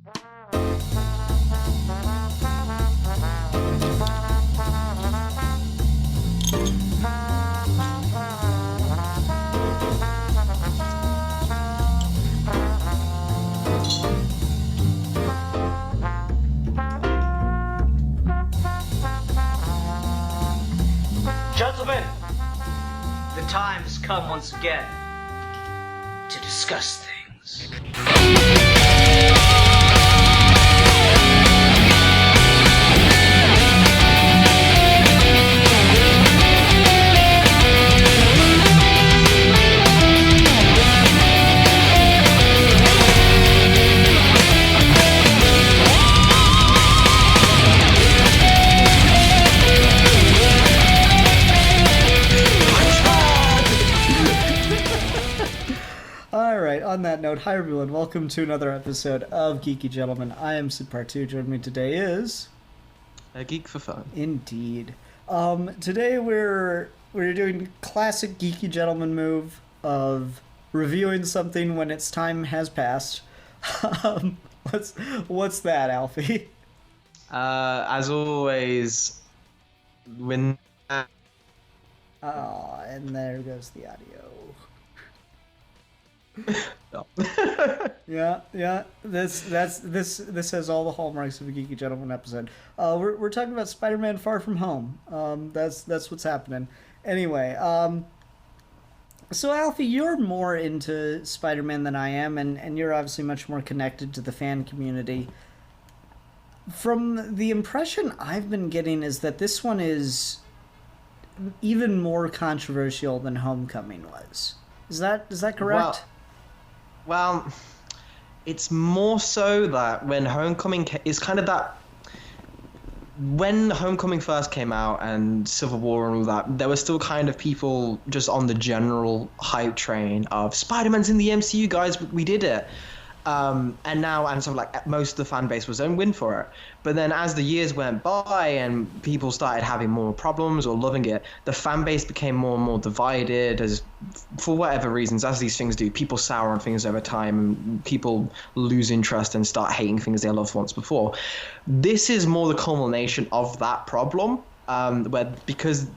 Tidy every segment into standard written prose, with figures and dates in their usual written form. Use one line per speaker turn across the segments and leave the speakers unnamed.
Gentlemen, the time has come once again to discuss things.
On that note, hi everyone, welcome to another episode of Geeky Gentlemen. I am Sid Part 2. Joining me today is...
A Geek for Fun.
Indeed. Today we're doing classic Geeky Gentleman move of reviewing something when its time has passed. What's that, Alfie?
As always, when...
Oh, and there goes the audio.
No.
Yeah. This has all the hallmarks of a Geeky Gentleman episode. We're talking about Spider-Man: Far From Home. That's what's happening. Anyway, so Alfie, you're more into Spider-Man than I am, and you're obviously much more connected to the fan community. From the impression I've been getting is that this one is even more controversial than Homecoming was. Is that correct?
Well, it's more so that when Homecoming is kind of that. When Homecoming first came out and Civil War and all that, there were still kind of people just on the general hype train of Spider-Man's in the MCU, guys, we did it. And so like most of the fan base was in win for it. But then as the years went by and people started having more problems or loving it, the fan base became more and more divided as for whatever reasons, as these things do. People sour on things over time and people lose interest and start hating things they loved once before. This is more the culmination of that problem, because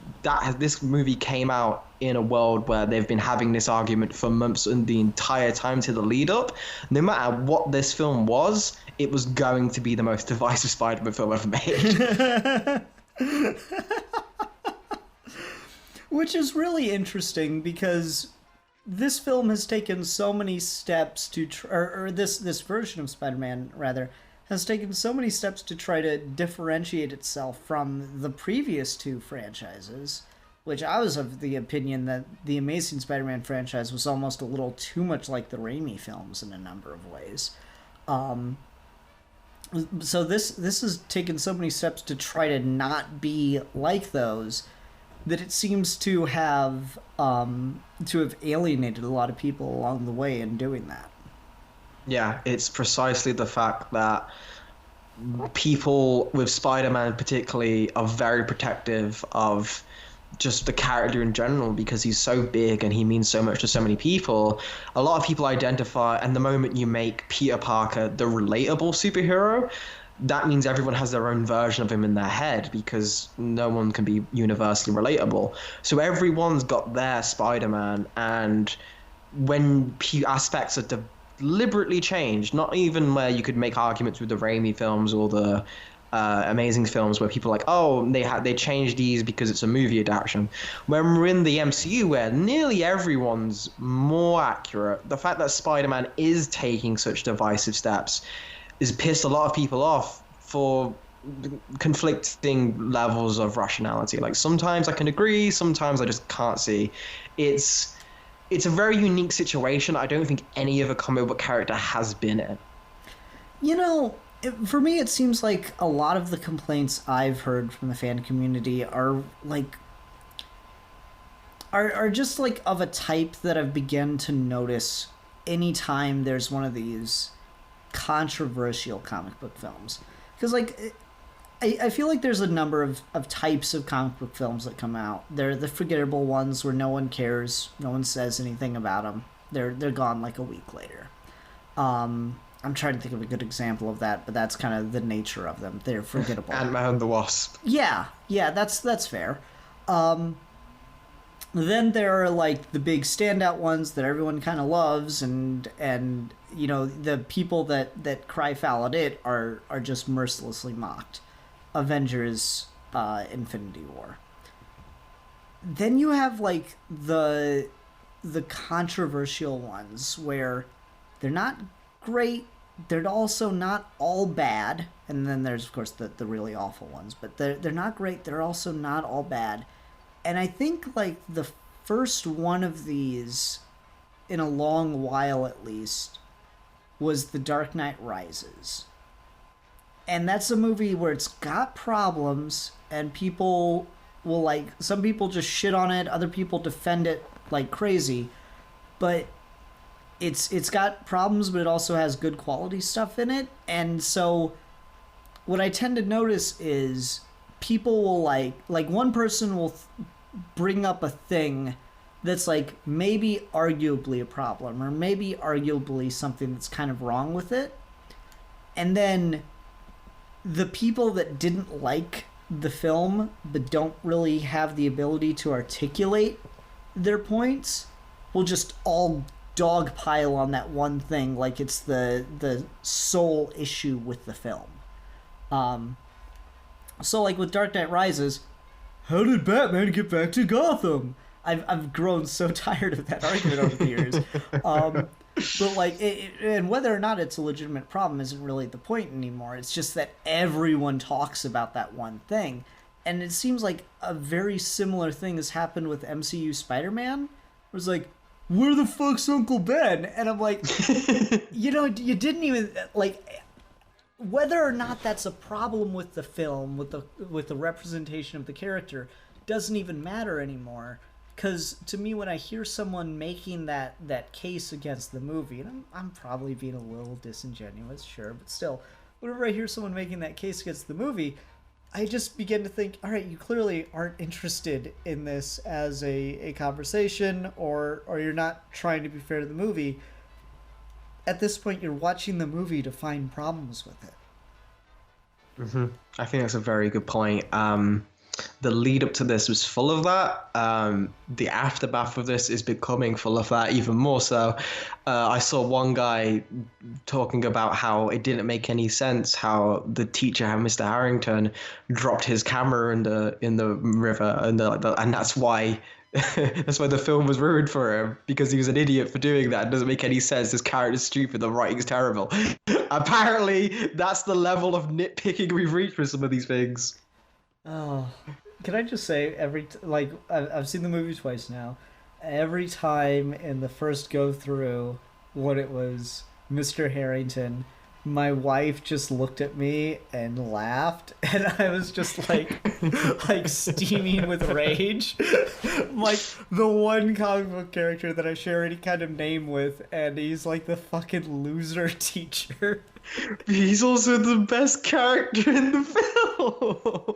this movie came out in a world where they've been having this argument for months and the entire time to the lead up. No matter what this film was, it was going to be the most divisive Spider-Man film ever made.
Which is really interesting because this film has taken so many steps to this version of Spider-Man rather has taken so many steps to try to differentiate itself from the previous two franchises, which I was of the opinion that the Amazing Spider-Man franchise was almost a little too much like the Raimi films in a number of ways. So this has taken so many steps to try to not be like those that it seems to have alienated a lot of people along the way in doing that.
Yeah, it's precisely the fact that people with Spider-Man particularly are very protective of just the character in general because he's so big and he means so much to so many people. A lot of people identify, and the moment you make Peter Parker the relatable superhero, that means everyone has their own version of him in their head because no one can be universally relatable. So everyone's got their Spider-Man, and when aspects are deliberately changed, not even where you could make arguments with the Raimi films or the Amazing films where people are like, oh, they changed these because it's a movie adaptation. When we're in the MCU where nearly everyone's more accurate, the fact that Spider-Man is taking such divisive steps has pissed a lot of people off for conflicting levels of rationality. Like sometimes I can agree, sometimes I just can't see. It's a very unique situation. I don't think any other comic book character has been in.
You know, for me, it seems like a lot of the complaints I've heard from the fan community are just like of a type that I've begun to notice anytime there's one of these controversial comic book films. Because like I feel like there's a number of types of comic book films that come out. They're the forgettable ones where no one cares, no one says anything about them. They're gone like a week later. I'm trying to think of a good example of that, but that's kind of the nature of them. They're forgettable.
Ant-Man and the Wasp.
Yeah, that's fair. Then there are like the big standout ones that everyone kind of loves, and you know, the people that cry foul at it are just mercilessly mocked. Avengers, Infinity War. Then you have like the controversial ones where they're not great, they're also not all bad, and then there's of course the really awful ones, but they're not great, they're also not all bad. And I think like the first one of these in a long while at least was The Dark Knight Rises. And that's a movie where it's got problems, and people will like, some people just shit on it, other people defend it like crazy, but it's got problems, but it also has good quality stuff in it. And so what I tend to notice is people will like one person will bring up a thing that's like maybe arguably a problem, or maybe arguably something that's kind of wrong with it, and then the people that didn't like the film but don't really have the ability to articulate their points will just all dogpile on that one thing like it's the sole issue with the film. So like with Dark Knight Rises, how did Batman get back to Gotham? I've grown so tired of that argument over the years. But like, and whether or not it's a legitimate problem isn't really the point anymore. It's just that everyone talks about that one thing. And it seems like a very similar thing has happened with MCU Spider-Man. It was like, where the fuck's Uncle Ben? And I'm like, you know, you didn't even, like, whether or not that's a problem with the film, with the representation of the character, doesn't even matter anymore. Because to me, when I hear someone making that case against the movie, and I'm probably being a little disingenuous, sure, but still, whenever I hear someone making that case against the movie, I just begin to think, all right, you clearly aren't interested in this as a conversation, or you're not trying to be fair to the movie. At this point, you're watching the movie to find problems with it.
Mm-hmm. I think that's a very good point. The lead up to this was full of that. The aftermath of this is becoming full of that even more so. I saw one guy talking about how it didn't make any sense how the teacher, Mr. Harrington, dropped his camera in the river, and that's why that's why the film was ruined for him, because he was an idiot for doing that. It doesn't make any sense. This character's stupid. The writing's terrible. Apparently, that's the level of nitpicking we've reached with some of these things.
Oh, can I just say, I've seen the movie twice now. Every time in the first go through when it was Mr. Harrington, my wife just looked at me and laughed, and I was just like steaming with rage. Like the one comic book character that I share any kind of name with, and he's like the fucking loser teacher.
He's also the best character in the film.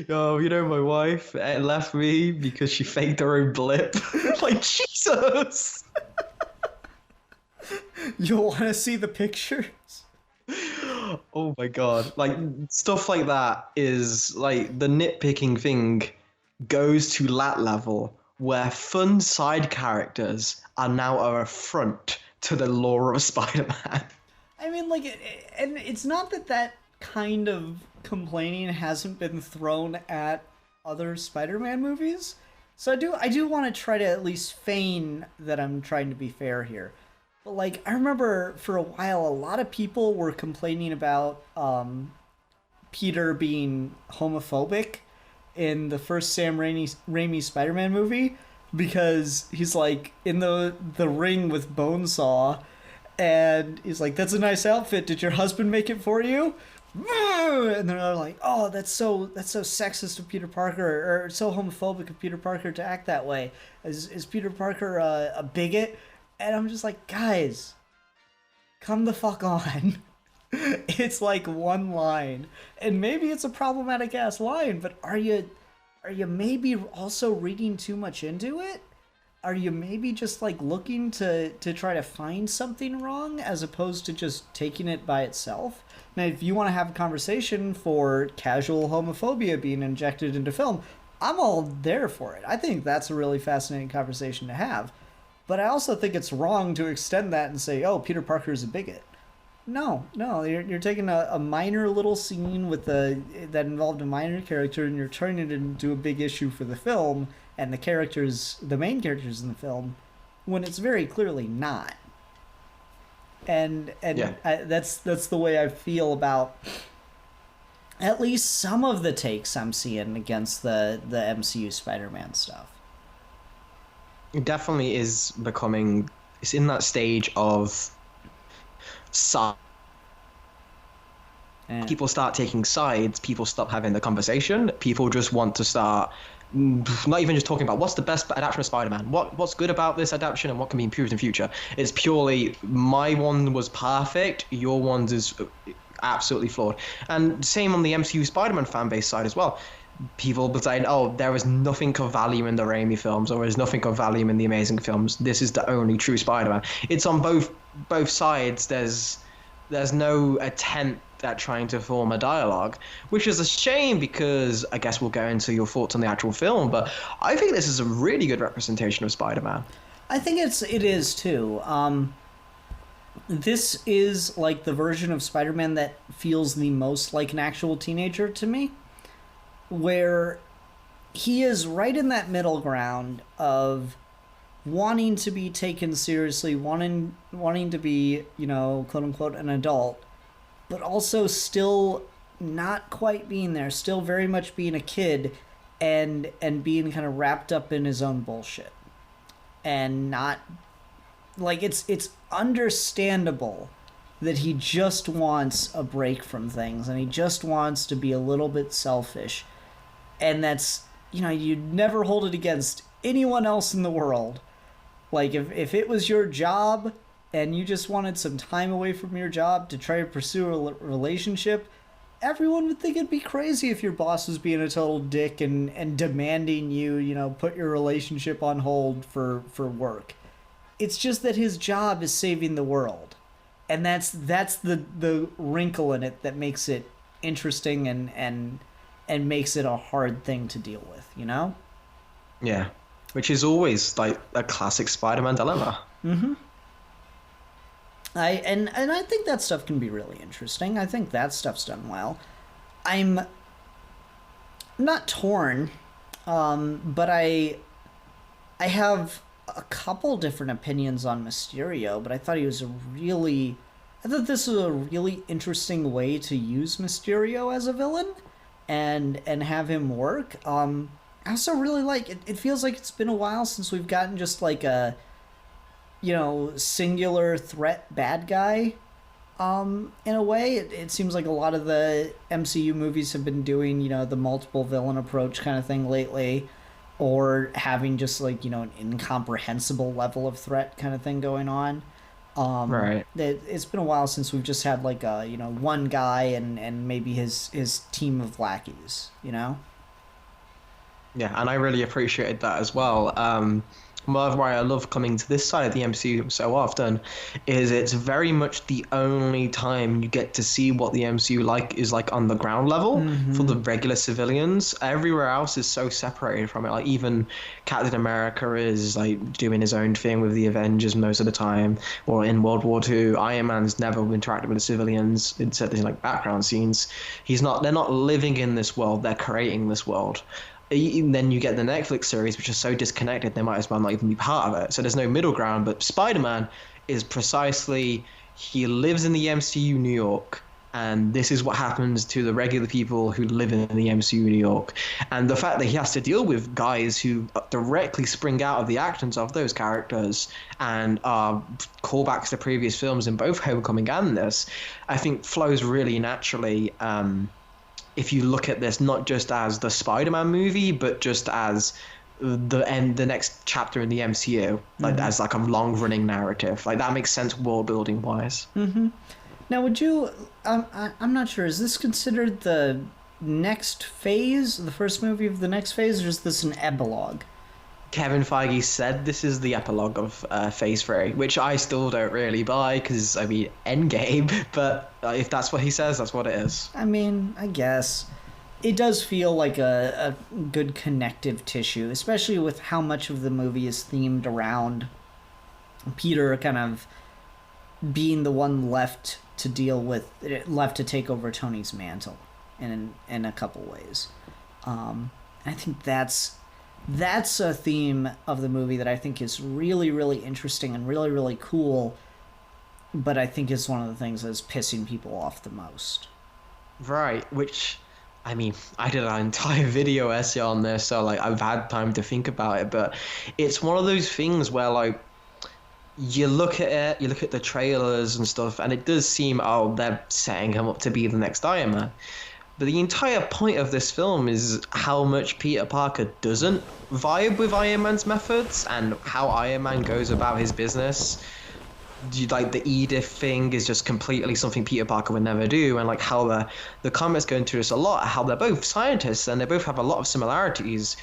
Oh, you know, my wife left me because she faked her own blip. Like, Jesus!
You want to see the pictures?
Oh my god. Like, stuff like that is, like, the nitpicking thing goes to that level where fun side characters are now an affront to the lore of Spider-Man.
I mean, like, and it's not that kind of complaining hasn't been thrown at other Spider-Man movies. So I do want to try to at least feign that I'm trying to be fair here. But like, I remember for a while a lot of people were complaining about Peter being homophobic in the first Sam Raimi Spider-Man movie, because he's like in the ring with Bonesaw, and he's like, "That's a nice outfit. Did your husband make it for you?" And they're like, "Oh, that's so sexist of Peter Parker, or so homophobic of Peter Parker to act that way. Is Peter Parker a bigot?" And I'm just like, guys, come the fuck on. It's like one line, and maybe it's a problematic ass line, but are you maybe also reading too much into it? are you maybe just like looking to try to find something wrong as opposed to just taking it by itself? Now, if you want to have a conversation for casual homophobia being injected into film, I'm all there for it. I think that's a really fascinating conversation to have. But I also think it's wrong to extend that and say, oh, Peter Parker is a bigot. No, you're taking a minor little scene with that involved a minor character, and you're turning it into a big issue for the film and the main characters in the film, when it's very clearly not. And
Yeah.
that's the way I feel about at least some of the takes I'm seeing against the MCU Spider-Man stuff.
It definitely is becoming. It's in that stage of. People start taking sides. People stop having the conversation. People just want to start. Not even just talking about what's the best adaptation of Spider-Man, what's good about this adaptation, and what can be improved in future. It's purely my one was perfect, your one is absolutely flawed. And same on the MCU Spider-Man fan base side as well. People were saying, oh, there is nothing of value in the Raimi films, or there's nothing of value in the Amazing films. This is the only true Spider-Man. It's on both sides. There's no attempt at trying to form a dialogue, which is a shame, because I guess we'll go into your thoughts on the actual film, but I think this is a really good representation of Spider-Man.
I think it is too. This is like the version of Spider-Man that feels the most like an actual teenager to me, where he is right in that middle ground of wanting to be taken seriously, wanting to be, quote unquote, an adult, but also still not quite being there, still very much being a kid, and being kind of wrapped up in his own bullshit. And not like it's understandable that he just wants a break from things, and he just wants to be a little bit selfish. And that's, you'd never hold it against anyone else in the world. Like, if it was your job and you just wanted some time away from your job to try to pursue a relationship, everyone would think it'd be crazy if your boss was being a total dick and demanding you, put your relationship on hold for work. It's just that his job is saving the world. And that's the wrinkle in it that makes it interesting and makes it a hard thing to deal with,
Yeah. Which is always like a classic Spider-Man dilemma.
Mm-hmm. I think that stuff can be really interesting. I think that stuff's done well. I'm not torn, but I have a couple different opinions on Mysterio, but I thought this was a really interesting way to use Mysterio as a villain and have him work. I also really like it. It feels like it's been a while since we've gotten just like a singular threat bad guy. In a way, it seems like a lot of the MCU movies have been doing, the multiple villain approach kind of thing lately, or having just like, an incomprehensible level of threat kind of thing going on.
Right.
It's been a while since we've just had like a, one guy and maybe his team of lackeys,
Yeah, and I really appreciated that as well. Why I love coming to this side of the MCU so often is it's very much the only time you get to see what the MCU is like on the ground level for the regular civilians. Everywhere else is so separated from it. Like even Captain America is like doing his own thing with the Avengers most of the time, or in World War II, Iron Man's never interacted with the civilians except in like background scenes. They're not living in this world, they're creating this world. Then you get the Netflix series, which is so disconnected, they might as well not even be part of it. So there's no middle ground. But Spider-Man is precisely, he lives in the MCU New York, and this is what happens to the regular people who live in the MCU New York. And the fact that he has to deal with guys who directly spring out of the actions of those characters and are callbacks to previous films in both Homecoming and this, I think flows really naturally. If you look at this not just as the Spider-Man movie, but just as the next chapter in the MCU, like as like a long-running narrative, like that makes sense world-building wise.
Mm-hmm. Now, would you? I'm not sure. Is this considered the next phase, the first movie of the next phase, or is this an epilogue?
Kevin Feige said this is the epilogue of Phase 3, which I still don't really buy because, I mean, Endgame, but if that's what he says, that's what it is.
I mean, I guess. It does feel like a good connective tissue, especially with how much of the movie is themed around Peter kind of being the one left to take over Tony's mantle in a couple ways. I think that's a theme of the movie that I think is really, really interesting and really, really cool, but I think is one of the things that's pissing people off the most.
Right, which, I mean, I did an entire video essay on this, so, like, I've had time to think about it, but it's one of those things where, like, you look at it, you look at the trailers and stuff, and it does seem, oh, they're setting him up to be the next Iron Man. But the entire point of this film is how much Peter Parker doesn't vibe with Iron Man's methods and how Iron Man goes about his business. Like, the Edith thing is just completely something Peter Parker would never do, and like how the comics go into this a lot, how they're both scientists and they both have a lot of similarities.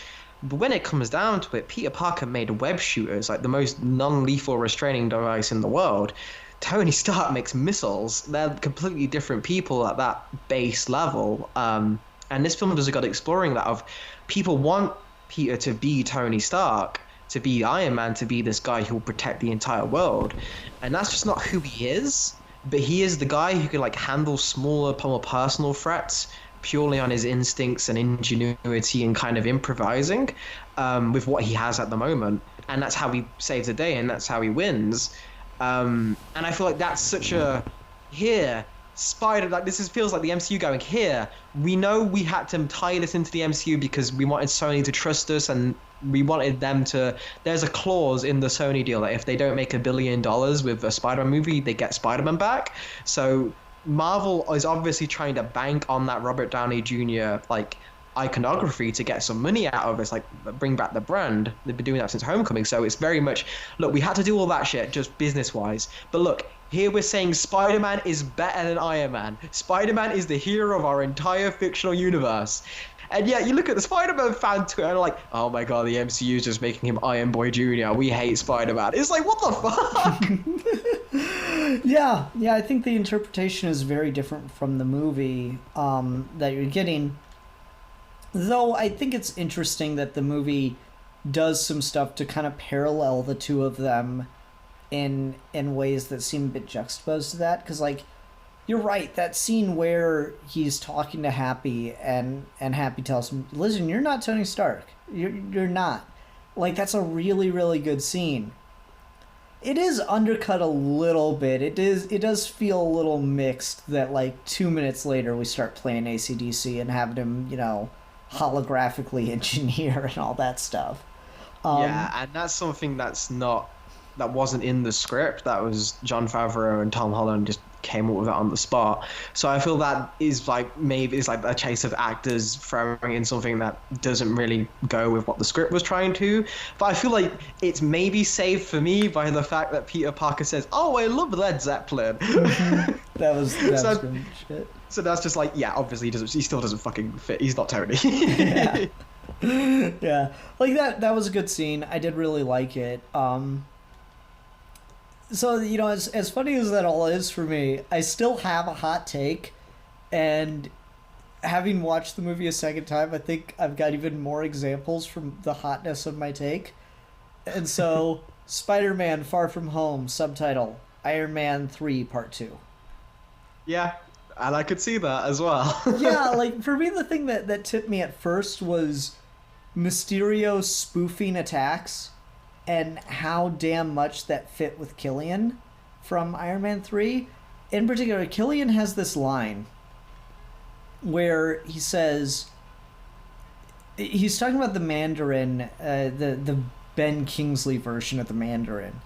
But when it comes down to it, Peter Parker made web shooters, like the most non-lethal restraining device in the world. Tony Stark makes missiles. They're completely different people at that base level. And this film does a good exploring that of people want Peter to be Tony Stark, to be Iron Man, to be this guy who will protect the entire world. And that's just not who he is. But he is the guy who can like handle smaller, more personal threats purely on his instincts and ingenuity and kind of improvising with what he has at the moment. And that's how he saves the day, and that's how he wins. And I feel like that's such a feels like the MCU going here. We know we had to tie this into the MCU because we wanted Sony to trust us, and we wanted them to. There's a clause in the Sony deal that if they don't make $1 billion with a Spider-Man movie, they get Spider-Man back. So Marvel is obviously trying to bank on that Robert Downey Jr. like iconography to get some money out of this, like bring back the brand. They've been doing that since Homecoming, so it's very much, look, we had to do all that shit just business wise, but look, here we're saying Spider-Man is better than Iron Man. Spider-Man is the hero of our entire fictional universe. And yeah, you look at the Spider-Man fan Twitter and like, oh my god, the MCU is just making him Iron Boy Jr. We hate Spider-Man. It's like, what the fuck?
Yeah, I think the interpretation is very different from the movie that you're getting. Though I think it's interesting that the movie does some stuff to kind of parallel the two of them in ways that seem a bit juxtaposed to that. Because, like, you're right, that scene where he's talking to Happy and Happy tells him, listen, you're not Tony Stark. You're not. Like, that's a really, really good scene. It is undercut a little bit. It does feel a little mixed that, like, 2 minutes later we start playing AC/DC and having him, you know, holographically engineer and all that stuff.
Yeah, and that's something that wasn't in the script. That was Jon Favreau and Tom Holland just came up with it on the spot. So I feel that is like, maybe it's like a chase of actors throwing in something that doesn't really go with what the script was trying to. But I feel like it's maybe saved for me by the fact that Peter Parker says, oh, I love Led Zeppelin.
Mm-hmm. That was good shit.
So that's just like, yeah, obviously he still doesn't fucking fit. He's not Tony.
Yeah. Yeah. Like that was a good scene. I did really like it. So, you know, as funny as that all is for me, I still have a hot take, and having watched the movie a second time, I think I've got even more examples from the hotness of my take. And so, Spider-Man Far From Home, subtitle, Iron Man 3 Part 2.
Yeah, and I could see that as well.
Yeah, like, for me, the thing that tipped me at first was Mysterio spoofing attacks and how damn much that fit with Killian from Iron Man 3. In particular, Killian has this line where he says, he's talking about the Mandarin, the Ben Kingsley version of the Mandarin,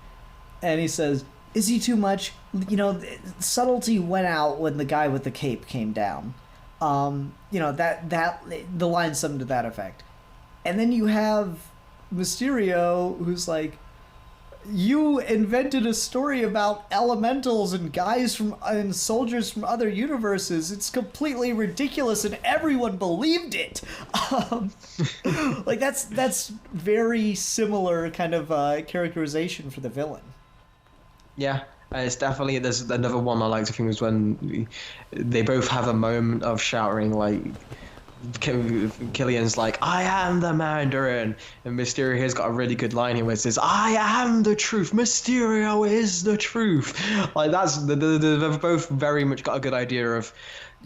and he says, is he too much? You know, subtlety went out when the guy with the cape came down. You know, that the line something to that effect. And then you have Mysterio, who's like, you invented a story about elementals and guys from and soldiers from other universes. It's completely ridiculous, and everyone believed it. Like that's very similar kind of characterization for the villain.
Yeah, it's definitely, there's another one I like to think was when they both have a moment of shouting, like Killian's like, "I am the Mandarin," and Mysterio here's got a really good line here where it says, "I am the truth. Mysterio is the truth." Like that's they've both very much got a good idea of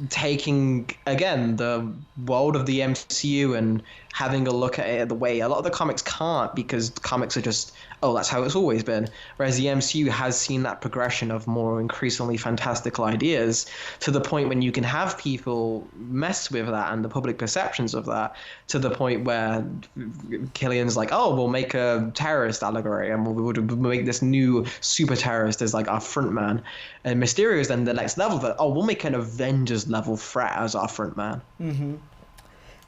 taking again the world of the MCU and having a look at it the way a lot of the comics can't, because comics are just, oh, that's how it's always been, whereas the MCU has seen that progression of more increasingly fantastical ideas to the point when you can have people mess with that and the public perceptions of that, to the point where Killian's like, oh, we'll make a terrorist allegory and we'll make this new super terrorist as like our front man, and Mysterio is then the next level that, oh, we'll make an Avengers level threat as our front man.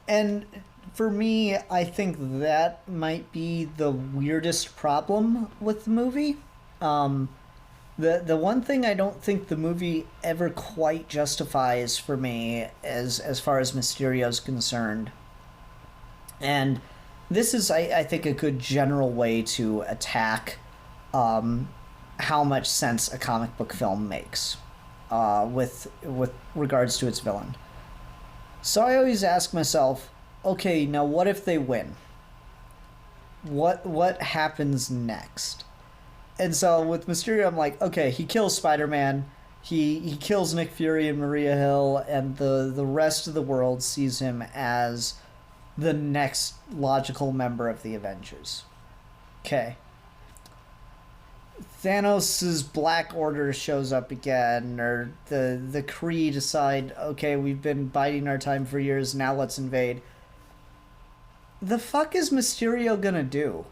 And for me, I think that might be the weirdest problem with the movie. The one thing I don't think the movie ever quite justifies for me as far as Mysterio's concerned, and this is, I think, a good general way to attack how much sense a comic book film makes with regards to its villain. So I always ask myself, okay, now what if they win? What happens next? And so with Mysterio, I'm like, okay, he kills Spider-Man, he kills Nick Fury and Maria Hill, and the rest of the world sees him as the next logical member of the Avengers. Okay. Thanos' Black Order shows up again, or the Kree decide, okay, we've been biding our time for years, now let's invade. The fuck is Mysterio gonna do?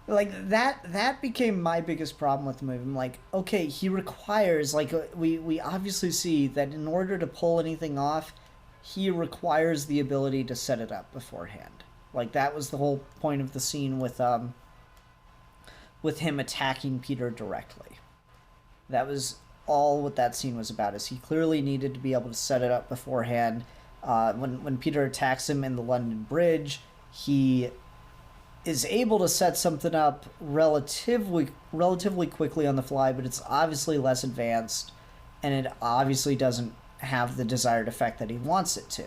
Like, that became my biggest problem with the movie. I'm like, okay, he requires, like, we obviously see that in order to pull anything off, he requires the ability to set it up beforehand. Like, that was the whole point of the scene with him attacking Peter directly. That was all what that scene was about, is he clearly needed to be able to set it up beforehand. When Peter attacks him in the London Bridge, he is able to set something up relatively quickly on the fly, but it's obviously less advanced, and it obviously doesn't have the desired effect that he wants it to.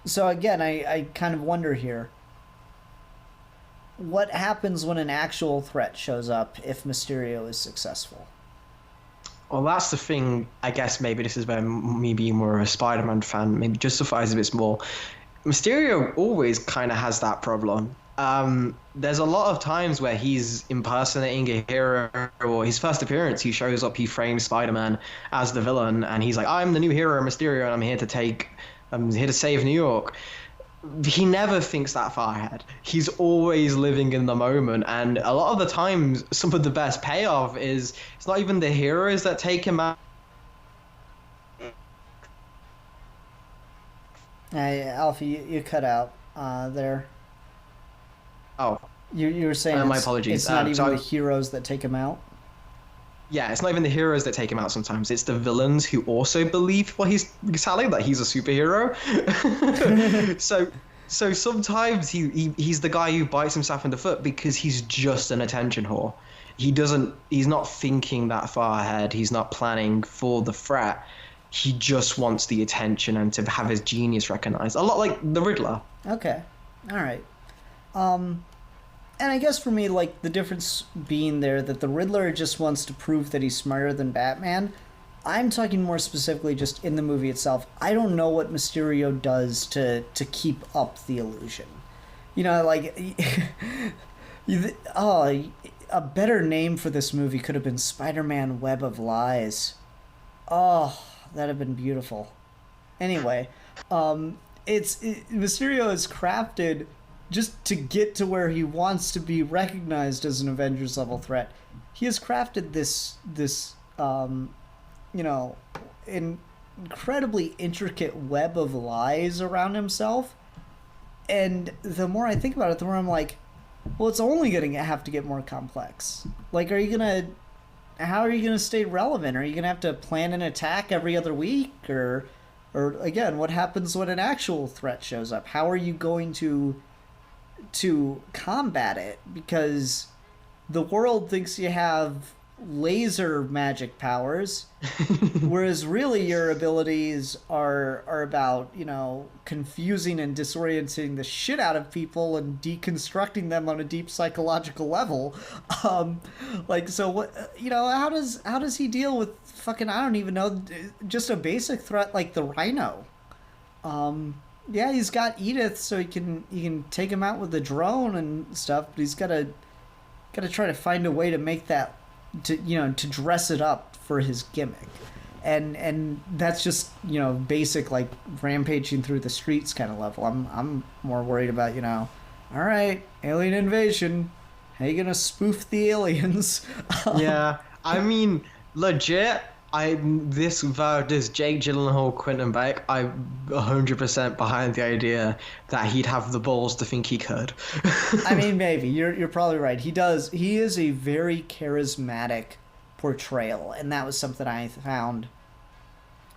So again, I kind of wonder here, what happens when an actual threat shows up if Mysterio is successful?
Well, that's the thing. I guess maybe this is where me being more of a Spider-Man fan maybe justifies a bit more. Mysterio always kind of has that problem. There's a lot of times where he's impersonating a hero, or his first appearance, he shows up, he frames Spider-Man as the villain, and he's like, I'm the new hero, Mysterio, and I'm here to save New York. He never thinks that far ahead. He's always living in the moment, and a lot of the times, some of the best payoff is it's not even the heroes that take him out.
Hey, Alfie, you cut out there.
Oh,
you were saying
my apologies.
It's not even the heroes that take him out.
Yeah, it's not even the heroes that take him out sometimes. It's the villains who also believe what he's telling, that he's a superhero. So sometimes he's the guy who bites himself in the foot because he's just an attention whore. He's not thinking that far ahead. He's not planning for the threat. He just wants the attention and to have his genius recognized. A lot like the Riddler.
Okay. All right. And I guess for me, like, the difference being there that the Riddler just wants to prove that he's smarter than Batman. I'm talking more specifically just in the movie itself. I don't know what Mysterio does to keep up the illusion. You know, like, a better name for this movie could have been Spider-Man Web of Lies. Oh, that'd have been beautiful. Anyway, Mysterio is crafted just to get to where he wants to be recognized as an Avengers level threat. He has crafted this incredibly intricate web of lies around himself. And the more I think about it, the more I'm like, Well, it's only going to have to get more complex. Like, how are you gonna stay relevant? Are you gonna have to plan an attack every other week, or again, what happens when an actual threat shows up? How are you going to combat it? Because the world thinks you have laser magic powers, whereas really your abilities are about, confusing and disorienting the shit out of people and deconstructing them on a deep psychological level. So what, how does he deal with fucking, I don't even know, just a basic threat like the Rhino? Yeah, he's got Edith, so he can take him out with the drone and stuff, but he's gotta try to find a way to make that, to dress it up for his gimmick. And that's just, basic, like, rampaging through the streets kind of level. I'm more worried about, all right, alien invasion, how you gonna spoof the aliens?
Yeah, I mean, legit, this Jake Gyllenhaal, Quentin Beck, I'm 100% behind the idea that he'd have the balls to think he could.
I mean, maybe you're probably right. He is a very charismatic portrayal, and that was something I found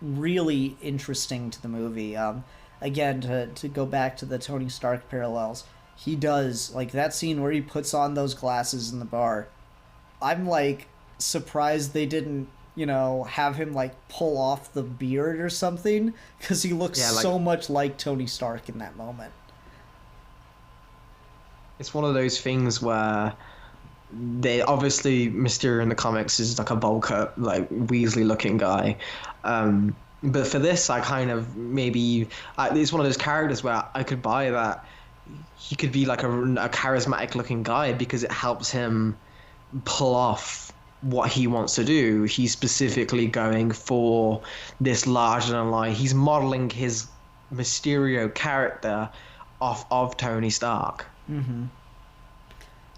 really interesting to the movie. Again, to go back to the Tony Stark parallels, he does, like, that scene where he puts on those glasses in the bar. I'm like surprised they didn't, have him like pull off the beard or something, because he looks so much like Tony Stark in that moment.
It's one of those things where they obviously, Mysterio in the comics is like a bowl cut, like Weasley looking guy. But for this, I kind of it's one of those characters where I could buy that he could be like a charismatic looking guy, because it helps him pull off what he wants to do. He's specifically going for this larger than life. He's modeling his Mysterio character off of Tony Stark.
Mm-hmm.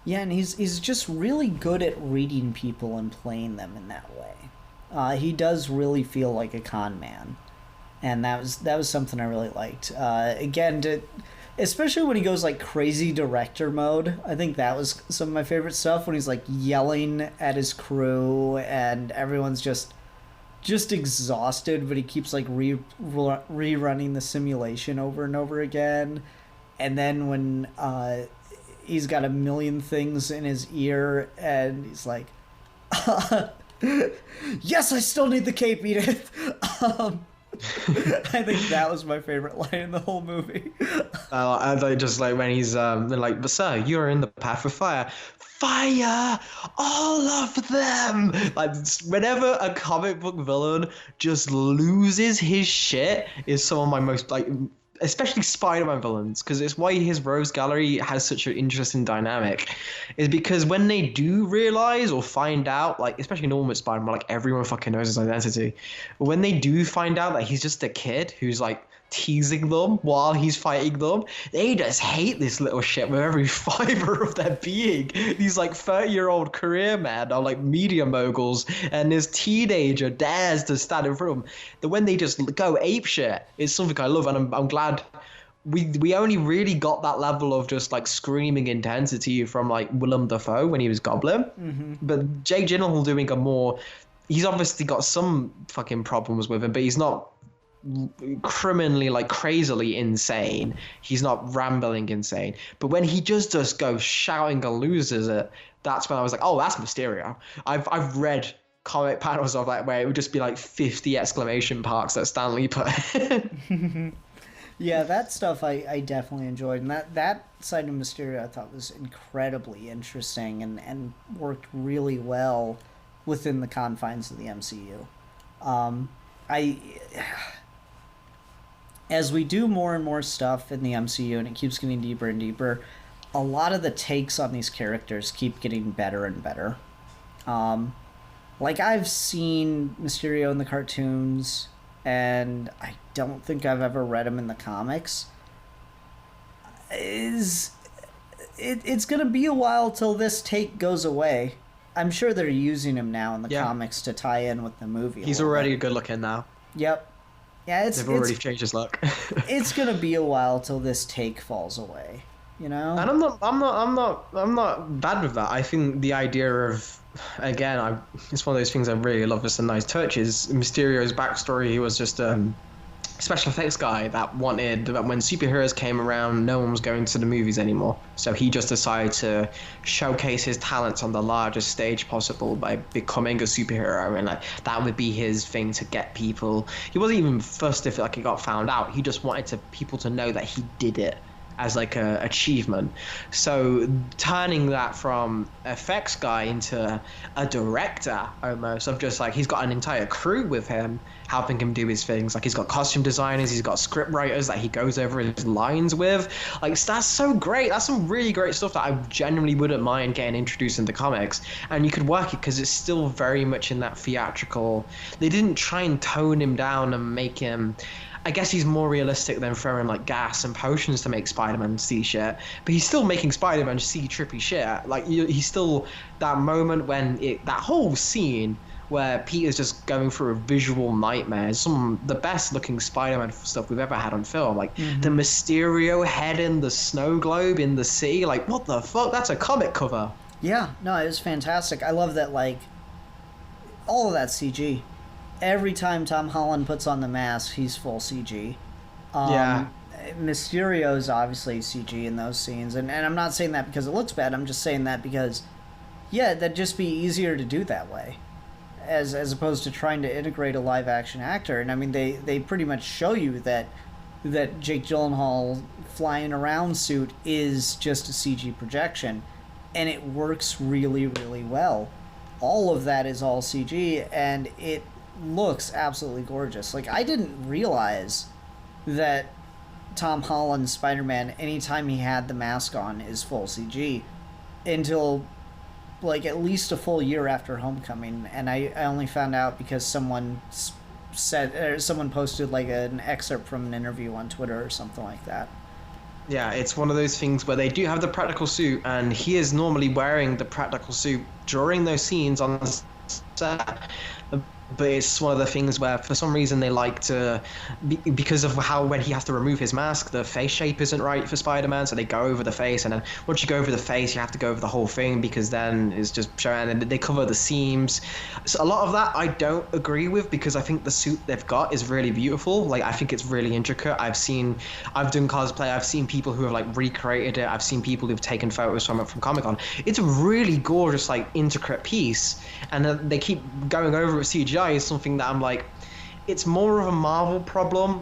Yeah, and he's just really good at reading people and playing them in that way. He does really feel like a con man, and that was something I really liked. Again, especially when he goes like crazy director mode, I think that was some of my favorite stuff, when he's like yelling at his crew and everyone's just exhausted, but he keeps like rerunning the simulation over and over again. And then when he's got a million things in his ear and he's like, yes, I still need the cape, Edith. I think that was my favorite line in the whole movie.
I just like when he's they're like, but sir, you're in the path of fire. Fire all of them. Like, whenever a comic book villain just loses his shit is some of my most, like, especially Spider-Man villains, because it's why his Rose Gallery has such an interesting dynamic, is because when they do realize or find out, like, especially normal Spider-Man, like, everyone fucking knows his identity. But when they do find out that he's just a kid who's, like, teasing them while he's fighting them, they just hate this little shit with every fiber of their being. These, like, 30-year-old career men are, like, media moguls, and this teenager dares to stand in front of them. That when they just go apeshit, it's something I love, and I'm glad we only really got that level of just, like, screaming intensity from, like, Willem Dafoe when he was Goblin. Mm-hmm. But Jake Gyllenhaal doing a more... He's obviously got some fucking problems with him, but he's not criminally, like, crazily insane. He's not rambling insane. But when he just goes shouting and loses it, that's when I was like, oh, that's Mysterio. I've read comic panels of that where it would just be like 50 exclamation marks that Stan Lee put.
Yeah, that stuff I definitely enjoyed, and that side of Mysterio I thought was incredibly interesting and worked really well within the confines of the MCU. As we do more and more stuff in the MCU and it keeps getting deeper and deeper, a lot of the takes on these characters keep getting better and better. Like, I've seen Mysterio in the cartoons, and I don't think I've ever read him in the comics. It's going to be a while till this take goes away. I'm sure they're using him now in the comics to tie in with the movie.
He's already good looking now.
Yep. Yeah,
they've already changed his look.
It's gonna be a while till this take falls away. you know?
And I'm not bad with that. I think the idea of, again, it's one of those things I really love. It's a nice touch. Is Mysterio's backstory? He was just special effects guy that wanted that when superheroes came around, no one was going to the movies anymore. So he just decided to showcase his talents on the largest stage possible by becoming a superhero, and like that would be his thing to get people. He wasn't even fussed if like it got found out. He just wanted people to know that he did it as like a achievement. So turning that from effects guy into a director almost of just like he's got an entire crew with him helping him do his things. Like he's got costume designers, he's got script writers that he goes over his lines with. Like that's so great. That's some really great stuff that I genuinely wouldn't mind getting introduced into comics. And you could work it because it's still very much in that theatrical. They didn't try and tone him down and make him, I guess he's more realistic than throwing like gas and potions to make Spider-Man see shit, but he's still making Spider-Man see trippy shit. Like he's still that moment when that whole scene where Peter's just going through a visual nightmare. The best looking Spider-Man stuff we've ever had on film. Like the Mysterio head in the snow globe in the sea. Like what the fuck? That's a comic cover.
Yeah, no, it was fantastic. I love that, like, all of that CG. Every time Tom Holland puts on the mask, he's full CG.
Yeah.
Mysterio's obviously CG in those scenes, and I'm not saying that because it looks bad. I'm just saying that because, yeah, that'd just be easier to do that way, as opposed to trying to integrate a live action actor. And I mean, they pretty much show you that Jake Gyllenhaal flying around suit is just a CG projection, and it works really, really well. All of that is all CG, and it looks absolutely gorgeous. Like, I didn't realize that Tom Holland's Spider-Man, anytime he had the mask on, is full CG until like at least a full year after Homecoming, and I only found out because someone posted like an excerpt from an interview on Twitter or something like that.
Yeah, it's one of those things where they do have the practical suit, and he is normally wearing the practical suit during those scenes on the set. But it's one of the things where for some reason they like to, because of how when he has to remove his mask, the face shape isn't right for Spider-Man, so they go over the face, and then once you go over the face, you have to go over the whole thing because then it's just showing, and they cover the seams. So a lot of that I don't agree with because I think the suit they've got is really beautiful. Like I think it's really intricate. I've done cosplay, I've seen people who have like recreated it, I've seen people who've taken photos from it from Comic-Con. It's a really gorgeous like intricate piece, and they keep going over with CGI is something that I'm like, it's more of a Marvel problem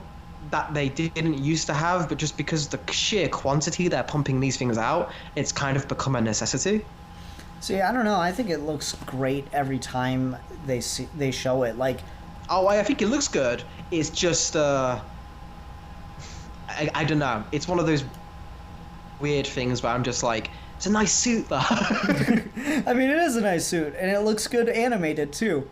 that they didn't used to have, but just because the sheer quantity they're pumping these things out, it's kind of become a necessity.
See, I don't know. I think it looks great every time they show it. Like,
oh, I think it looks good. It's just, I don't know. It's one of those weird things where I'm just like, it's a nice suit, though.
I mean, it is a nice suit, and it looks good animated too.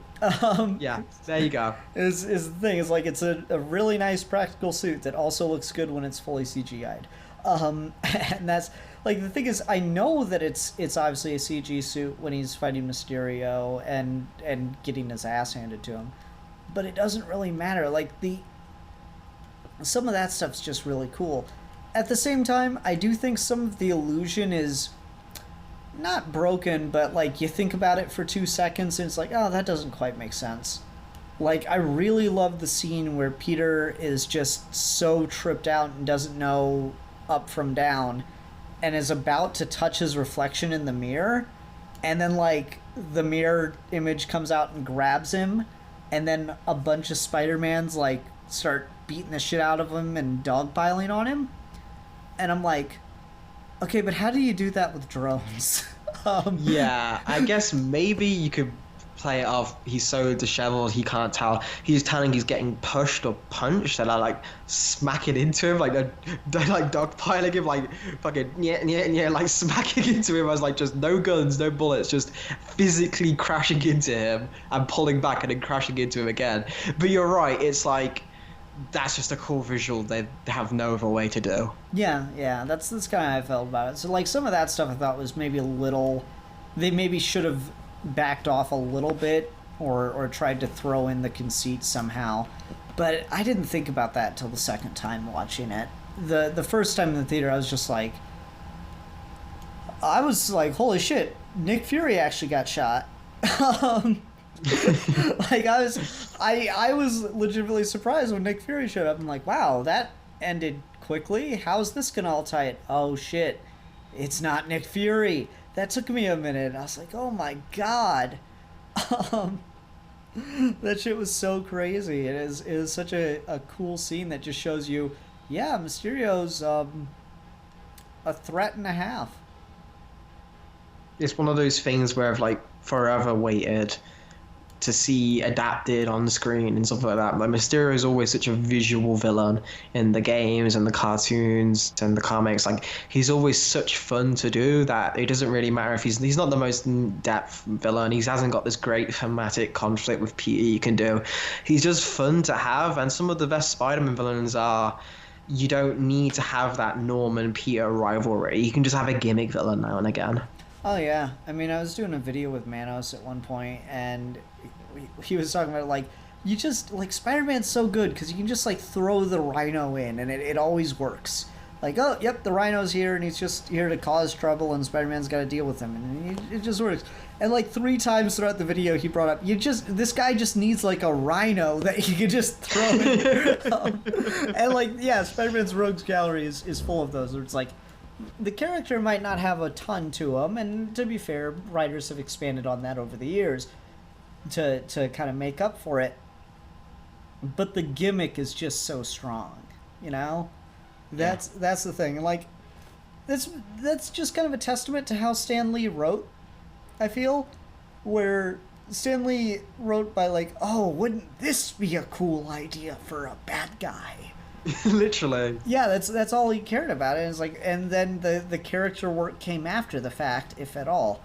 Yeah, there you go.
Is the thing. It's like it's a really nice practical suit that also looks good when it's fully CGI'd. And that's like the thing is, I know that it's obviously a CG suit when he's fighting Mysterio and getting his ass handed to him, but it doesn't really matter. Like some of that stuff's just really cool. At the same time, I do think some of the illusion is not broken, but like you think about it for 2 seconds and it's like, oh, that doesn't quite make sense. Like, I really love the scene where Peter is just so tripped out and doesn't know up from down and is about to touch his reflection in the mirror, and then like the mirror image comes out and grabs him, and then a bunch of Spider-Mans like start beating the shit out of him and dogpiling on him, and I'm like, okay, but how do you do that with drones?
Yeah, I guess maybe you could play it off. He's so disheveled, he can't tell. He's telling he's getting pushed or punched, and I like smacking into him, like they're like dogpiling him, like fucking yeah, like smacking into him. I was like, just no guns, no bullets, just physically crashing into him and pulling back and then crashing into him again. But you're right, it's like, that's just a cool visual they have no other way to do.
Yeah, that's kind of how I felt about it. So like some of that stuff I thought was maybe a little, they maybe should have backed off a little bit or tried to throw in the conceit somehow. But I didn't think about that until the second time watching it. The first time in the theater I was just like, I was like, holy shit, Nick Fury actually got shot. um, like I was legitimately surprised when Nick Fury showed up. I'm like, wow, that ended quickly. How's this gonna all tie it? Oh shit, it's not Nick Fury. That took me a minute. I was like, oh my god. That shit was so crazy. It is such a cool scene that just shows you, yeah, Mysterio's a threat and a half.
It's one of those things where I've like forever waited to see adapted on screen and stuff like that. Like Mysterio is always such a visual villain in the games and the cartoons and the comics. Like he's always such fun to do that it doesn't really matter if he's not the most in-depth villain. He hasn't got this great thematic conflict with Peter you can do. He's just fun to have, and some of the best Spider-Man villains are, you don't need to have that Norman Peter rivalry. You can just have a gimmick villain now and again.
Oh yeah, I mean, I was doing a video with Manos at one point, and he was talking about like, you just like Spider-Man's so good because you can just like throw the Rhino in, and it always works. Like, oh yep, the Rhino's here, and he's just here to cause trouble, and Spider-Man's got to deal with him, and it just works. And like 3 times throughout the video, he brought up, this guy just needs like a Rhino that he could just throw in. And like, yeah, Spider-Man's Rogues Gallery is full of those. Where it's like, the character might not have a ton to him, and to be fair, writers have expanded on that over the years to kind of make up for it. But the gimmick is just so strong, you know? That's the thing. And like, that's just kind of a testament to how Stan Lee wrote, I feel, where Stan Lee wrote by like, oh, wouldn't this be a cool idea for a bad guy?
Literally.
Yeah, that's all he cared about. And it's like, and then the character work came after the fact, if at all.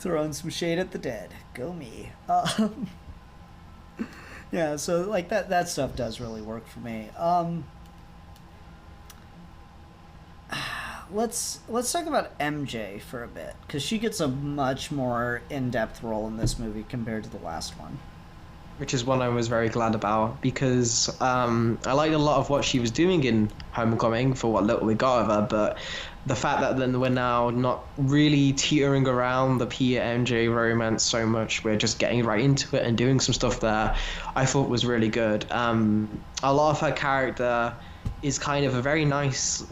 Throwing some shade at the dead. Go me. Yeah, so like that stuff does really work for me. Let's talk about MJ for a bit, because she gets a much more in-depth role in this movie compared to the last one.
Which is one I was very glad about, because I liked a lot of what she was doing in Homecoming for what little we got of her, but the fact that then we're now not really teetering around the Peter MJ romance so much, we're just getting right into it and doing some stuff there, I thought was really good. A lot of her character is kind of a very nice...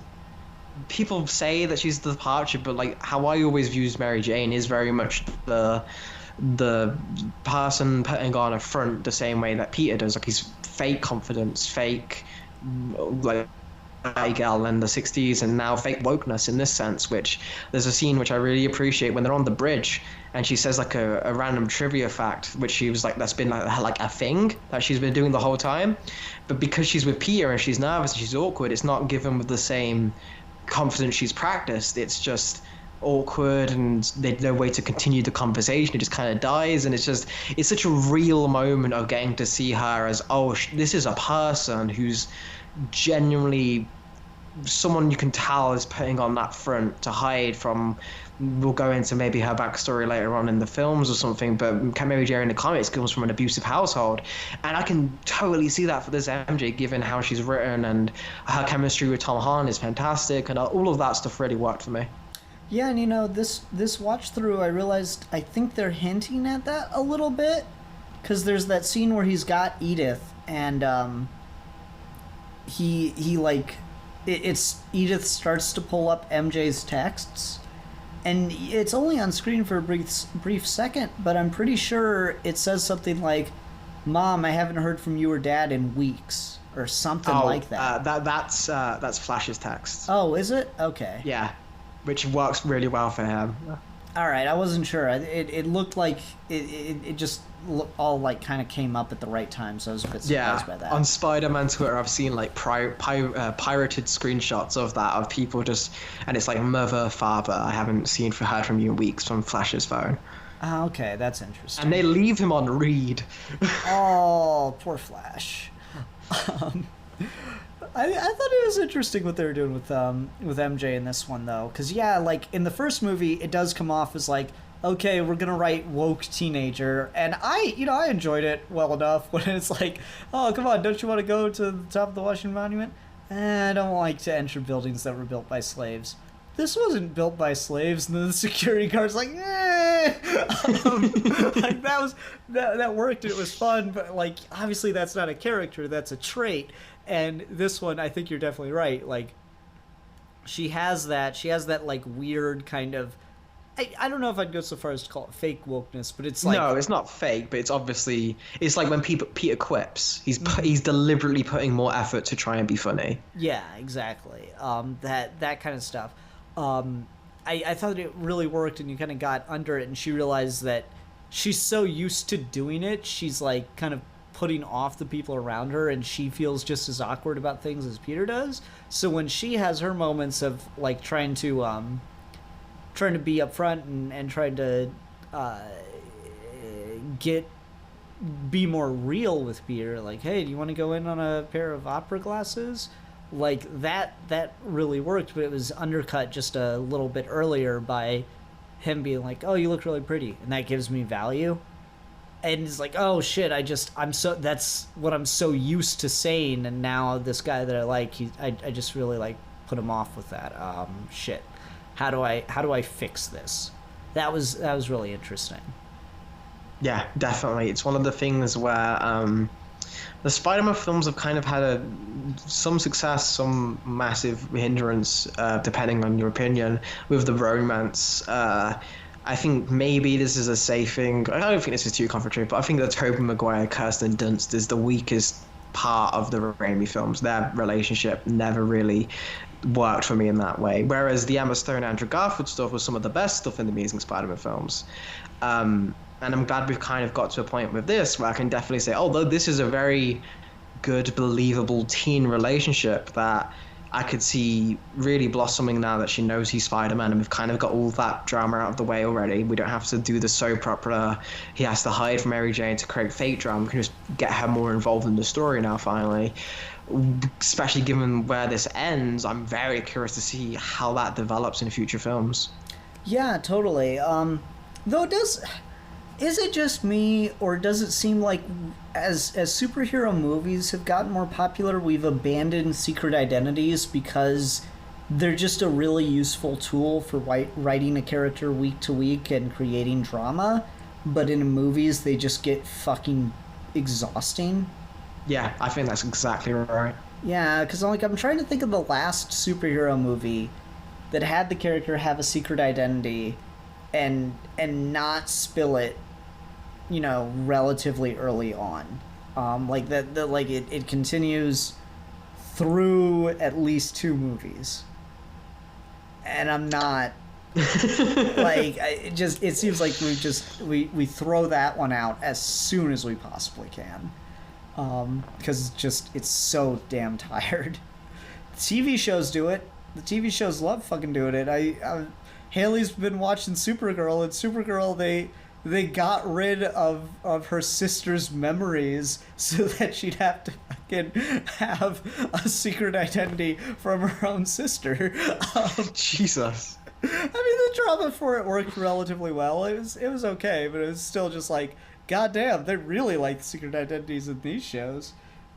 People say that she's the departure, but like how I always views Mary Jane is very much the person putting on a front the same way that Peter does. Like he's fake confidence, fake like girl in the 60s, and now fake wokeness in this sense, which there's a scene which I really appreciate when they're on the bridge and she says like a random trivia fact which she was like, that's been like a thing that she's been doing the whole time, but because she's with Peter and she's nervous and she's awkward, it's not given with the same confidence she's practiced. It's just awkward and there's no way to continue the conversation. It just kind of dies, and it's such a real moment of getting to see her as, oh, this is a person who's genuinely someone you can tell is putting on that front to hide from. We'll go into maybe her backstory later on in the films or something, but maybe during the comics comes from an abusive household, and I can totally see that for this MJ, given how she's written, and her chemistry with Tom Holland is fantastic, and all of that stuff really worked for me.
Yeah, and you know, this watch through, I realized I think they're hinting at that a little bit, because there's that scene where he's got Edith, and he like it's Edith starts to pull up MJ's texts, and it's only on screen for a brief second, but I'm pretty sure it says something like, "Mom, I haven't heard from you or Dad in weeks," or something like that.
That's Flash's text.
Oh, is it? Okay.
Yeah, which works really well for him.
All right, I wasn't sure. It looked like it just all like kind of came up at the right time, so I was a bit surprised by that.
On Spider-Man Twitter, I've seen like pirated screenshots of that, of people just, and it's like, mother, father, I haven't heard from you in weeks, from Flash's phone.
Oh, okay, that's interesting.
And they leave him on read.
Oh, poor Flash. I thought it was interesting what they were doing with MJ in this one, though, because yeah, like in the first movie, it does come off as like, okay, we're gonna write woke teenager, and I enjoyed it well enough when it's like, oh, come on, don't you want to go to the top of the Washington Monument? I don't like to enter buildings that were built by slaves. This wasn't built by slaves, and then the security guard's like, eh. Like that worked. It was fun, but like obviously that's not a character, that's a trait. And this one, I think you're definitely right. Like she has that like weird kind of. I don't know if I'd go so far as to call it fake wokeness, but it's like
no, it's not fake, but it's obviously it's like when Peter quips. He's deliberately putting more effort to try and be funny.
Yeah, exactly. That kind of stuff. I thought it really worked, and you kind of got under it, and she realized that she's so used to doing it, she's like kind of putting off the people around her, and she feels just as awkward about things as Peter does. So when she has her moments of like trying to be upfront and trying to be more real with Peter, like, hey, do you want to go in on a pair of opera glasses? Like that really worked, but it was undercut just a little bit earlier by him being like, oh, you look really pretty, and that gives me value. And it's like, oh shit, that's what I'm so used to saying, and now this guy that I like, I just really like put him off with that. Shit. How do I fix this? That was really interesting.
Yeah, definitely. It's one of the things where the Spider-Man films have kind of had some success, some massive hindrance, depending on your opinion, with the romance. I think maybe this is a safe thing. I don't think this is too confrontational, but I think that Tobey Maguire, Kirsten Dunst is the weakest part of the Raimi films. Their relationship never really worked for me in that way. Whereas the Emma Stone, Andrew Garfield stuff was some of the best stuff in the Amazing Spider-Man films. And I'm glad we've kind of got to a point with this where I can definitely say, although this is a very good, believable teen relationship that I could see really blossoming now that she knows he's Spider-Man, and we've kind of got all that drama out of the way already. We don't have to do the soap opera. He has to hide from Mary Jane to create fake drama. We can just get her more involved in the story now, finally. Especially given where this ends, I'm very curious to see how that develops in future films.
Yeah, totally. Though is it just me, or does it seem like as superhero movies have gotten more popular, we've abandoned secret identities because they're just a really useful tool for writing a character week to week and creating drama, but in movies they just get fucking exhausting?
Yeah, I think that's exactly right.
Yeah, because I'm trying to think of the last superhero movie that had the character have a secret identity and not spill it, relatively early on. Like it continues through at least 2 movies. And I'm not like it seems like we throw that one out as soon as we possibly can. Because it's so damn tired. TV shows do it. The TV shows love fucking doing it. Haley's been watching Supergirl, and Supergirl, they got rid of her sister's memories so that she'd have to fucking have a secret identity from her own sister.
Jesus.
I mean, the drama for it worked relatively well. It was okay, but it was still just like, goddamn, they really like secret identities in these shows.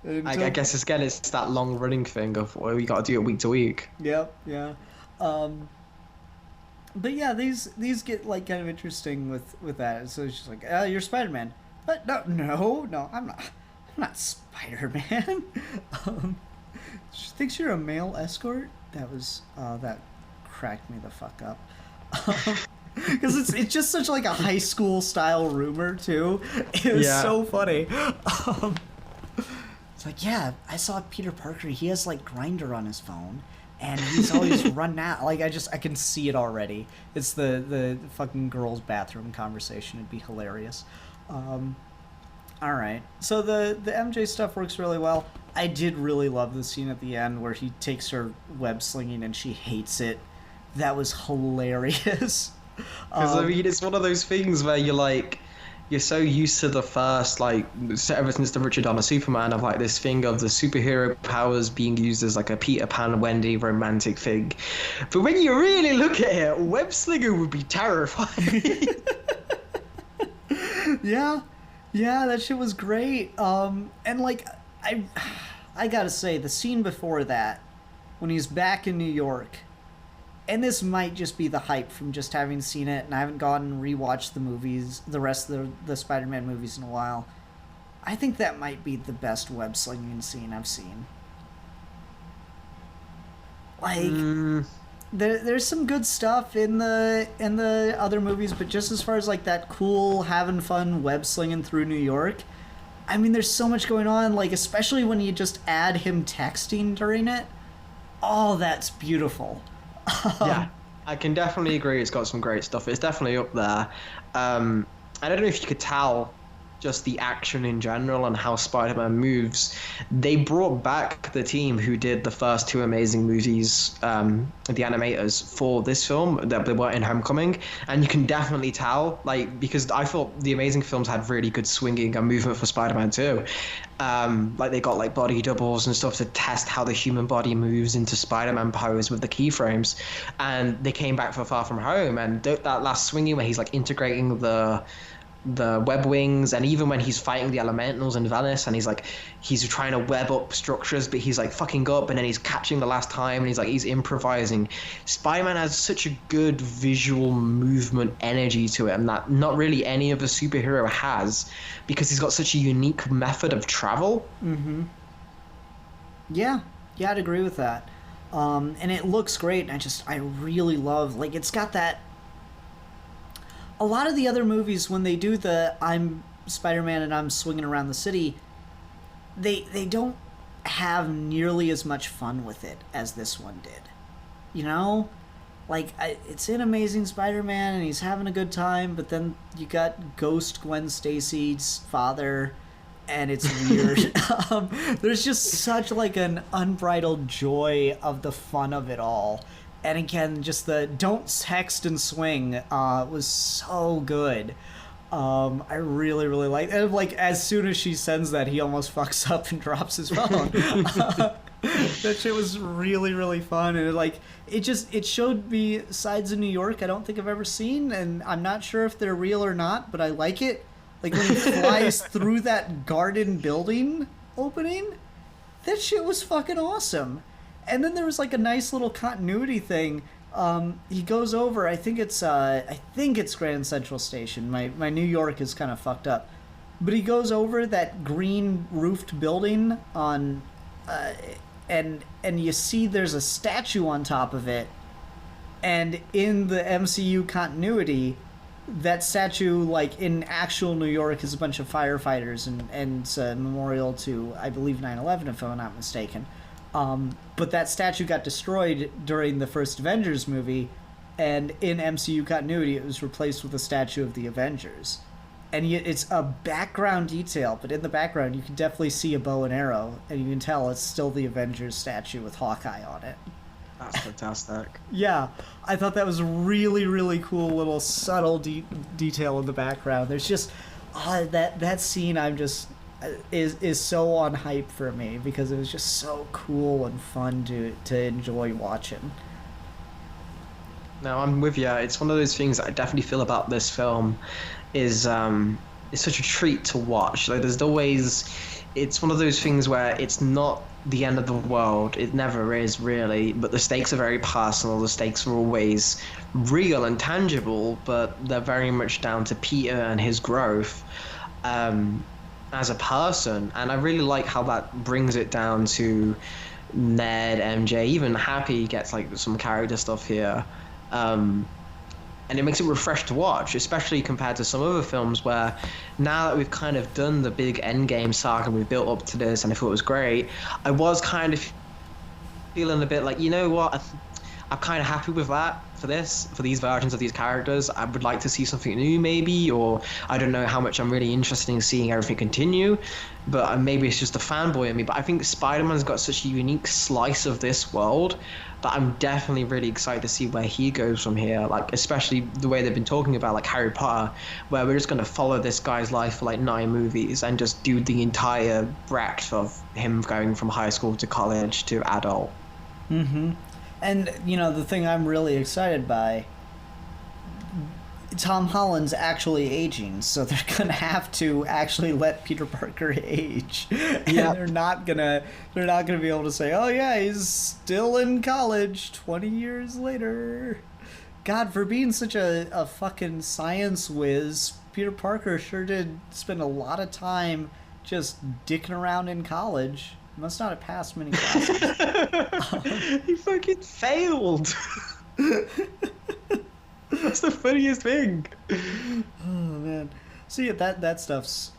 I guess it's that long running thing of we got to do it week to week.
Yep, yeah. But yeah, these get like kind of interesting with that. So it's just like, you're Spider-Man. But no, I'm not Spider-Man. She thinks you're a male escort? That cracked me the fuck up. Because it's just such like a high school style rumor too. It was so funny. It's like, yeah, I saw Peter Parker. He has like Grindr on his phone, and he's always running out. Like I can see it already. It's the fucking girls' bathroom conversation. It'd be hilarious. All right, so the MJ stuff works really well. I did really love the scene at the end where he takes her web slinging and she hates it. That was hilarious.
Because I mean, it's one of those things where you're so used to the first, like, ever since the Richard Donner Superman, of like this thing of the superhero powers being used as like a Peter Pan Wendy romantic thing. But when you really look at it, web slinger would be terrifying.
Yeah, that shit was great. And like I gotta say, the scene before that, when he's back in New York, and this might just be the hype from just having seen it, and I haven't gone and rewatched the movies, the rest of the Spider-Man movies in a while. I think that might be the best web slinging scene I've seen. Like, there's some good stuff in the other movies, but just as far as like that cool having fun web slinging through New York, I mean, there's so much going on. Like, especially when you just add him texting during it. Oh, that's beautiful.
Yeah, I can definitely agree. It's got some great stuff. It's definitely up there. I don't know if you could tell just the action in general and how Spider-Man moves. They brought back the team who did the first two Amazing movies, the animators, for this film that they were in Homecoming, and you can definitely tell, like, because I thought the Amazing films had really good swinging and movement for Spider-Man too. Like they got like body doubles and stuff to test how the human body moves into Spider-Man pose with the keyframes, and they came back for Far From Home, and that last swinging where he's like integrating the web wings, and even when he's fighting the elementals in Venice and he's trying to web up structures but he's like fucking up, and then he's catching the last time, and he's improvising. Spider-Man has such a good visual movement energy to it, and that not really any other superhero has, because he's got such a unique method of travel.
Yeah, I'd agree with that. And it looks great, and I really love, like, it's got that. A lot of the other movies, when they do the I'm Spider-Man and I'm swinging around the city, they don't have nearly as much fun with it as this one did. You know? Like, it's in Amazing Spider-Man and he's having a good time, but then you got Ghost Gwen Stacy's father, and it's weird. There's just such, like, an unbridled joy of the fun of it all. And again, just the don't text and swing was so good. I really, really liked it. And like, as soon as she sends that, he almost fucks up and drops his phone. That shit was really, really fun. And it showed me sides of New York I don't think I've ever seen. And I'm not sure if they're real or not, but I like it. Like when he flies through that garden building opening, that shit was fucking awesome. And then there was like a nice little continuity thing. He goes over. I think it's Grand Central Station. My New York is kind of fucked up, but he goes over that green roofed building on, and you see there's a statue on top of it. And in the MCU continuity, that statue, like in actual New York, is a bunch of firefighters, and it's a memorial to, I believe, 9/11, if I'm not mistaken. But that statue got destroyed during the first Avengers movie, and in MCU continuity it was replaced with a statue of the Avengers. And it's a background detail, but in the background you can definitely see a bow and arrow, and you can tell it's still the Avengers statue with Hawkeye on it.
That's fantastic.
Yeah, I thought that was a really, really cool little subtle detail in the background. There's just that scene is so on hype for me, because it was just so cool and fun to enjoy watching.
No, I'm with you. It's one of those things that I definitely feel about this film is it's such a treat to watch. Like it's one of those things where it's not the end of the world. It never is, really, but the stakes are very personal. The stakes are always real and tangible, but they're very much down to Peter and his growth as a person. And I really like how that brings it down to Ned, MJ, even Happy gets like some character stuff here. And it makes it refreshing to watch, especially compared to some other films where, now that we've kind of done the big Endgame saga and we've built up to this and I thought it was great, I was kind of feeling a bit like, you know what, I'm kind of happy with that for these versions of these characters. I would like to see something new, maybe, or I don't know how much I'm really interested in seeing everything continue, but maybe it's just a fanboy in me. But I think Spider-Man's got such a unique slice of this world that I'm definitely really excited to see where he goes from here, like especially the way they've been talking about like Harry Potter, where we're just going to follow this guy's life for like 9 movies and just do the entire breadth of him going from high school to college to adult.
And, you know, the thing I'm really excited by Tom Holland's actually aging, so they're gonna have to actually let Peter Parker age, and they're not gonna be able to say, "Oh yeah, he's still in college 20 years later." God, for being such a fucking science whiz, Peter Parker sure did spend a lot of time just dicking around in college. Must not have passed many classes.
He fucking failed. That's the funniest thing.
Oh man. So yeah, that stuff's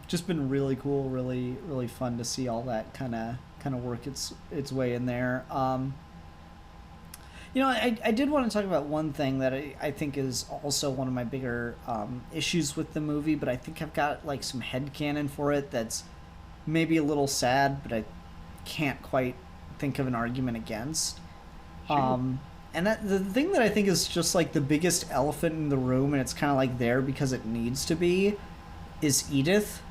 just been really cool, really really fun to see all that kind of work its way in there. You know, I did want to talk about one thing that I think is also one of my bigger issues with the movie, but I think I've got like some headcanon for it that's maybe a little sad, but I can't quite think of an argument against. Sure. And the thing that I think is just like the biggest elephant in the room, and it's kind of like there because it needs to be, is Edith.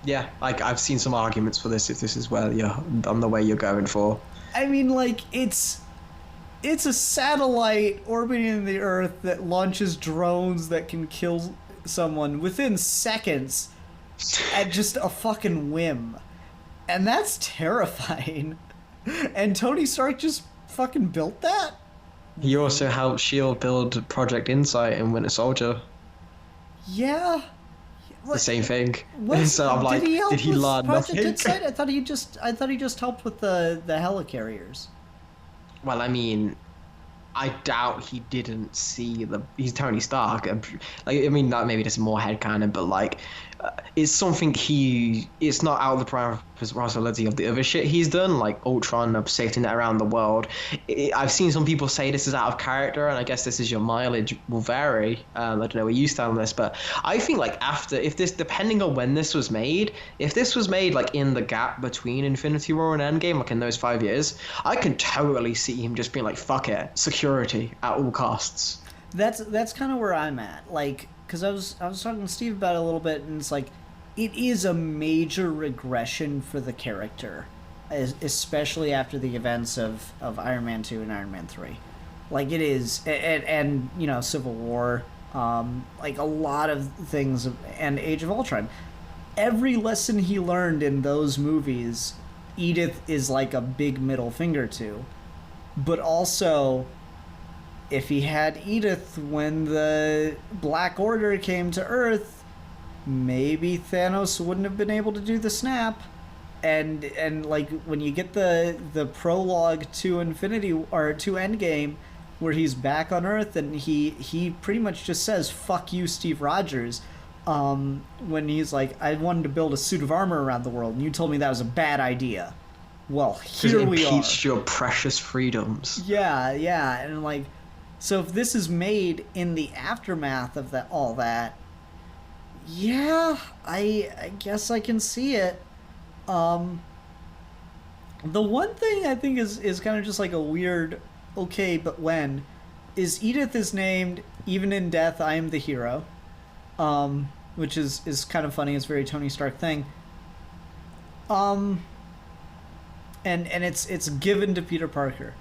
Yeah, like I've seen some arguments for this. If this is where you're on the way you're going for.
I mean, like it's a satellite orbiting the Earth that launches drones that can kill someone within seconds at just a fucking whim, and that's terrifying. And Tony Stark just fucking built that?
He also helped S.H.I.E.L.D. build Project Insight and Winter Soldier.
Yeah.
The same thing.
So I'm like, did he
learn
Project
nothing?
Insight? I thought he just helped with the helicarriers.
Well, I mean, I doubt he didn't see he's Tony Stark. Like, I mean, that maybe just more headcanon, but like, it's something it's not out of the responsibility of the other shit he's done, like Ultron, safety net around the world. I've seen some people say this is out of character, and I guess this is your mileage will vary. I don't know where you stand on this, but I think like depending on when this was made, if this was made like in the gap between Infinity War and Endgame, like in those 5 years, I can totally see him just being like, fuck it, security at all costs.
That's kind of where I'm at, like. Because I was talking to Steve about it a little bit, and it's like, it is a major regression for the character, especially after the events of Iron Man 2 and Iron Man 3. Like, it is, and you know, Civil War, like a lot of things, and Age of Ultron. Every lesson he learned in those movies, Edith is like a big middle finger to. But also, if he had Edith when the Black Order came to Earth, maybe Thanos wouldn't have been able to do the snap. And like when you get the prologue to Infinity or to Endgame, where he's back on Earth and he pretty much just says "fuck you, Steve Rogers," when he's like, "I wanted to build a suit of armor around the world, and you told me that was a bad idea." Well, here we are.
Impeached your precious freedoms.
Yeah, and like. So if this is made in the aftermath of all that, yeah, I guess I can see it. The one thing I think is kind of just like a weird, okay, but when, is Edith is named "Even in Death, I Am the Hero," which is kind of funny. It's a very Tony Stark thing. And it's given to Peter Parker.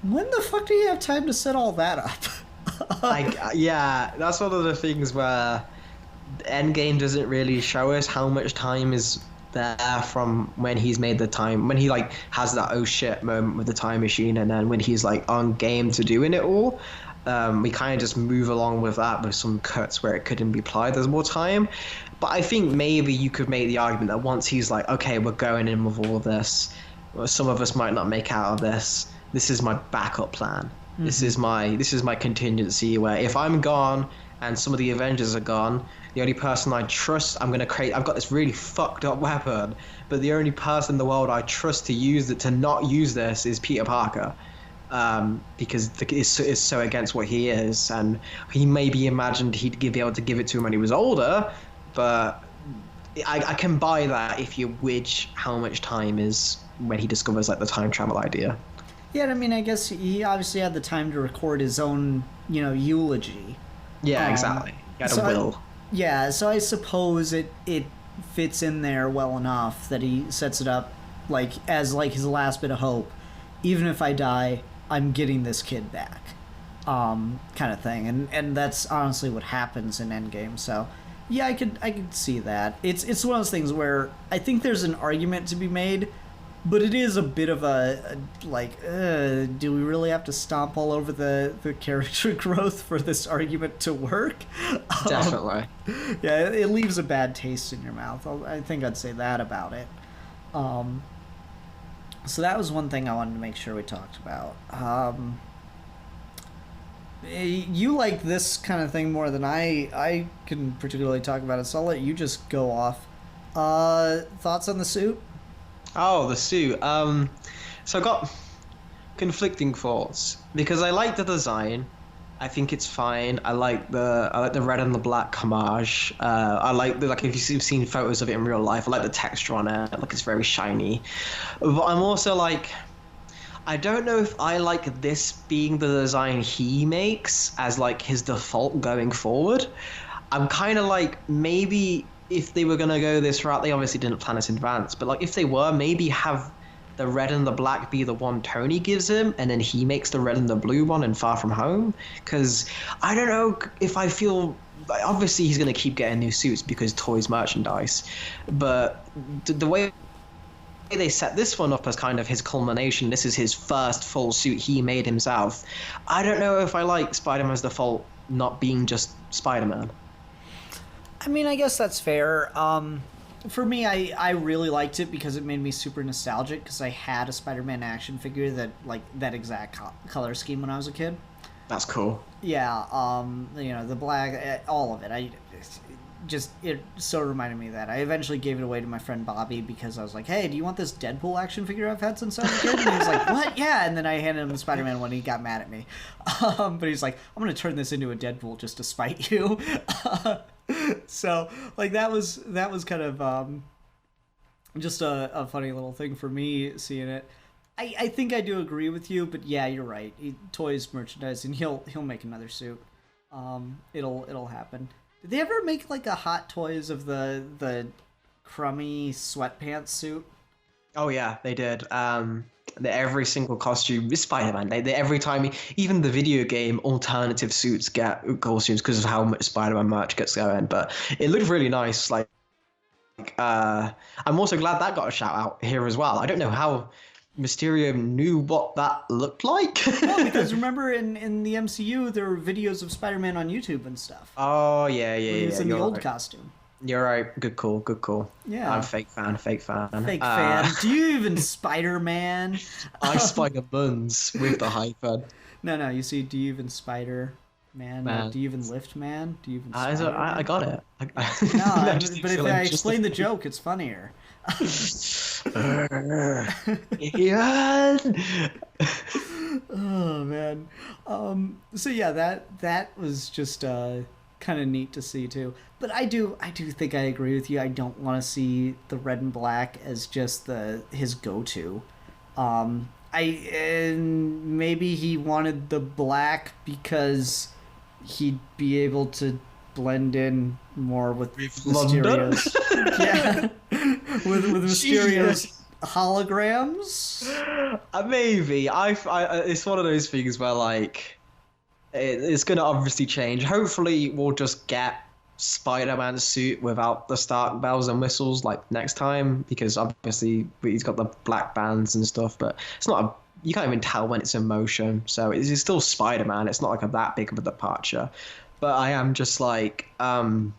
When the fuck do you have time to set all that up?
Yeah, that's one of the things where Endgame doesn't really show us how much time is there from when he's made the time, when he like has that oh shit moment with the time machine, and then when he's like on game to doing it all. We kind of just move along with that with some cuts where it couldn't be applied. There's more time. But I think maybe you could make the argument that once he's like, okay, we're going in with all of this, some of us might not make out of this. This is my backup plan. Mm-hmm. This is my contingency where if I'm gone and some of the Avengers are gone, the only person I trust, I've got this really fucked up weapon, but the only person in the world I trust to not use this is Peter Parker. Because it's so against what he is, and he maybe imagined he'd be able to give it to him when he was older, but I can buy that if you widge how much time is when he discovers like the time travel idea.
Yeah, I mean, I guess he obviously had the time to record his own, eulogy.
Yeah, exactly. He had a will.
So I suppose it fits in there well enough that he sets it up like as like his last bit of hope. Even if I die, I'm getting this kid back, kind of thing. And that's honestly what happens in Endgame. So yeah, I could see that. It's one of those things where I think there's an argument to be made, but it is a bit of a like, do we really have to stomp all over the character growth for this argument to work?
Definitely.
Yeah, it leaves a bad taste in your mouth. I think I'd say that about it. So that was one thing I wanted to make sure we talked about. You like this kind of thing more than I can particularly talk about it, so I'll let you just go off. Thoughts on the suit?
Oh, the suit. So I got conflicting thoughts because I like the design. I think it's fine. I like the red and the black homage. I like if you've seen photos of it in real life, I like the texture on it. Like it's very shiny. But I'm also like, I don't know if I like this being the design he makes as like his default going forward. I'm kind of like, maybe if they were gonna go this route, they obviously didn't plan this in advance. But like if they were, maybe have the red and the black be the one Tony gives him, and then he makes the red and the blue one in Far From Home. Because I don't know if I feel, obviously he's going to keep getting new suits because toys merchandise, but the way they set this one up as kind of his culmination, this is his first full suit he made himself. I don't know if I like Spider-Man's default not being just Spider-Man.
I mean, I guess that's fair. For me, I really liked it because it made me super nostalgic because I had a Spider-Man action figure that exact color scheme when I was a kid.
That's cool.
Yeah, the black, all of it. It so reminded me of that. I eventually gave it away to my friend Bobby because I was like, hey, do you want this Deadpool action figure I've had since I was a kid? And he was like, what? Yeah. And then I handed him the Spider-Man one and he got mad at me. But he's like, I'm going to turn this into a Deadpool just to spite you. So like that was kind of just a funny little thing for me seeing it. I think I do agree with you, but yeah, you're right. Toys merchandise, and he'll make another suit. It'll happen. Did they ever make like a Hot Toys of the crummy sweatpants suit?
Oh yeah, they did. Every single costume is Spider-Man. They every time, even the video game alternative suits get costumes because of how much Spider-Man merch gets going. But it looked really nice. I'm also glad that got a shout out here as well. I don't know how Mysterio knew what that looked like.
Well, because remember in the MCU there were videos of Spider-Man on YouTube and stuff.
Oh yeah.
He was in the old
right.
costume.
You're right. Good call.
Yeah.
I'm fake fan.
Fake fan. Do you even Spider-Man?
I Spider-Buns with the hyphen.
No. You see, do you even Spider-Man? Do you even lift man? Do you even
I got it.
No, but if I explain the joke, it's funnier.
Yeah.
Oh man. So yeah, that was just kind of neat to see too. But I do think I agree with you. I don't want to see the red and black as just his go-to. And maybe he wanted the black because he'd be able to blend in more with Mysterio's. Yeah. with Mysterio's holograms.
Maybe I it's one of those things where like it's gonna obviously change. Hopefully we'll just get Spider-Man's suit without the Stark bells and whistles like next time, because obviously he's got the black bands and stuff, but it's not you can't even tell when it's in motion, so it's still Spider-Man. It's not like that big of a departure. But I am just like the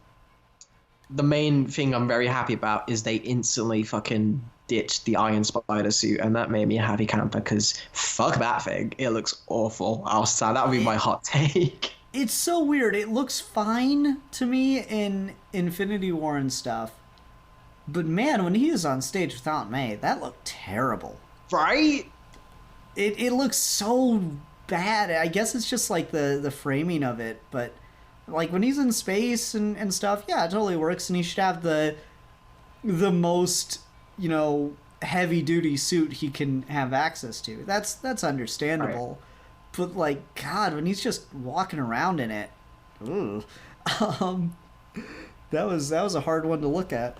main thing I'm very happy about is they instantly fucking ditched the Iron Spider suit, and that made me a happy camper because fuck that thing. It looks awful outside. That would be my hot take.
It's so weird. It looks fine to me in Infinity War and stuff. But man, when he was on stage with Aunt May, that looked terrible.
Right?
It looks so bad. I guess it's just like the framing of it, but like when he's in space and stuff, yeah, it totally works, and he should have the most, heavy duty suit he can have access to. That's understandable. Right. But like, God, when he's just walking around in it, ooh. That was a hard one to look at.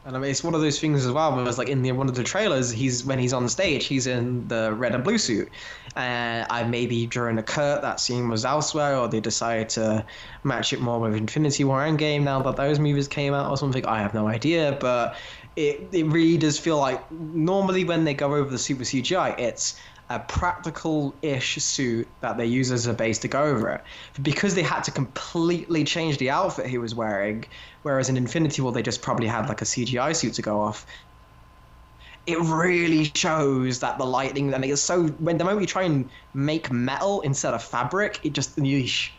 And I mean, it's one of those things as well. Where it's like in one of the trailers, when he's on stage, he's in the red and blue suit. And I maybe during the cut that scene was elsewhere, or they decided to match it more with Infinity War Endgame now that those movies came out or something. I have no idea, but it really does feel like normally when they go over the super CGI, it's a practical-ish suit that they use as a base to go over it. Because they had to completely change the outfit he was wearing, whereas in Infinity War they just probably had like a CGI suit to go off. It really shows that the lighting, and it's so when the moment you try and make metal instead of fabric, it just yeesh.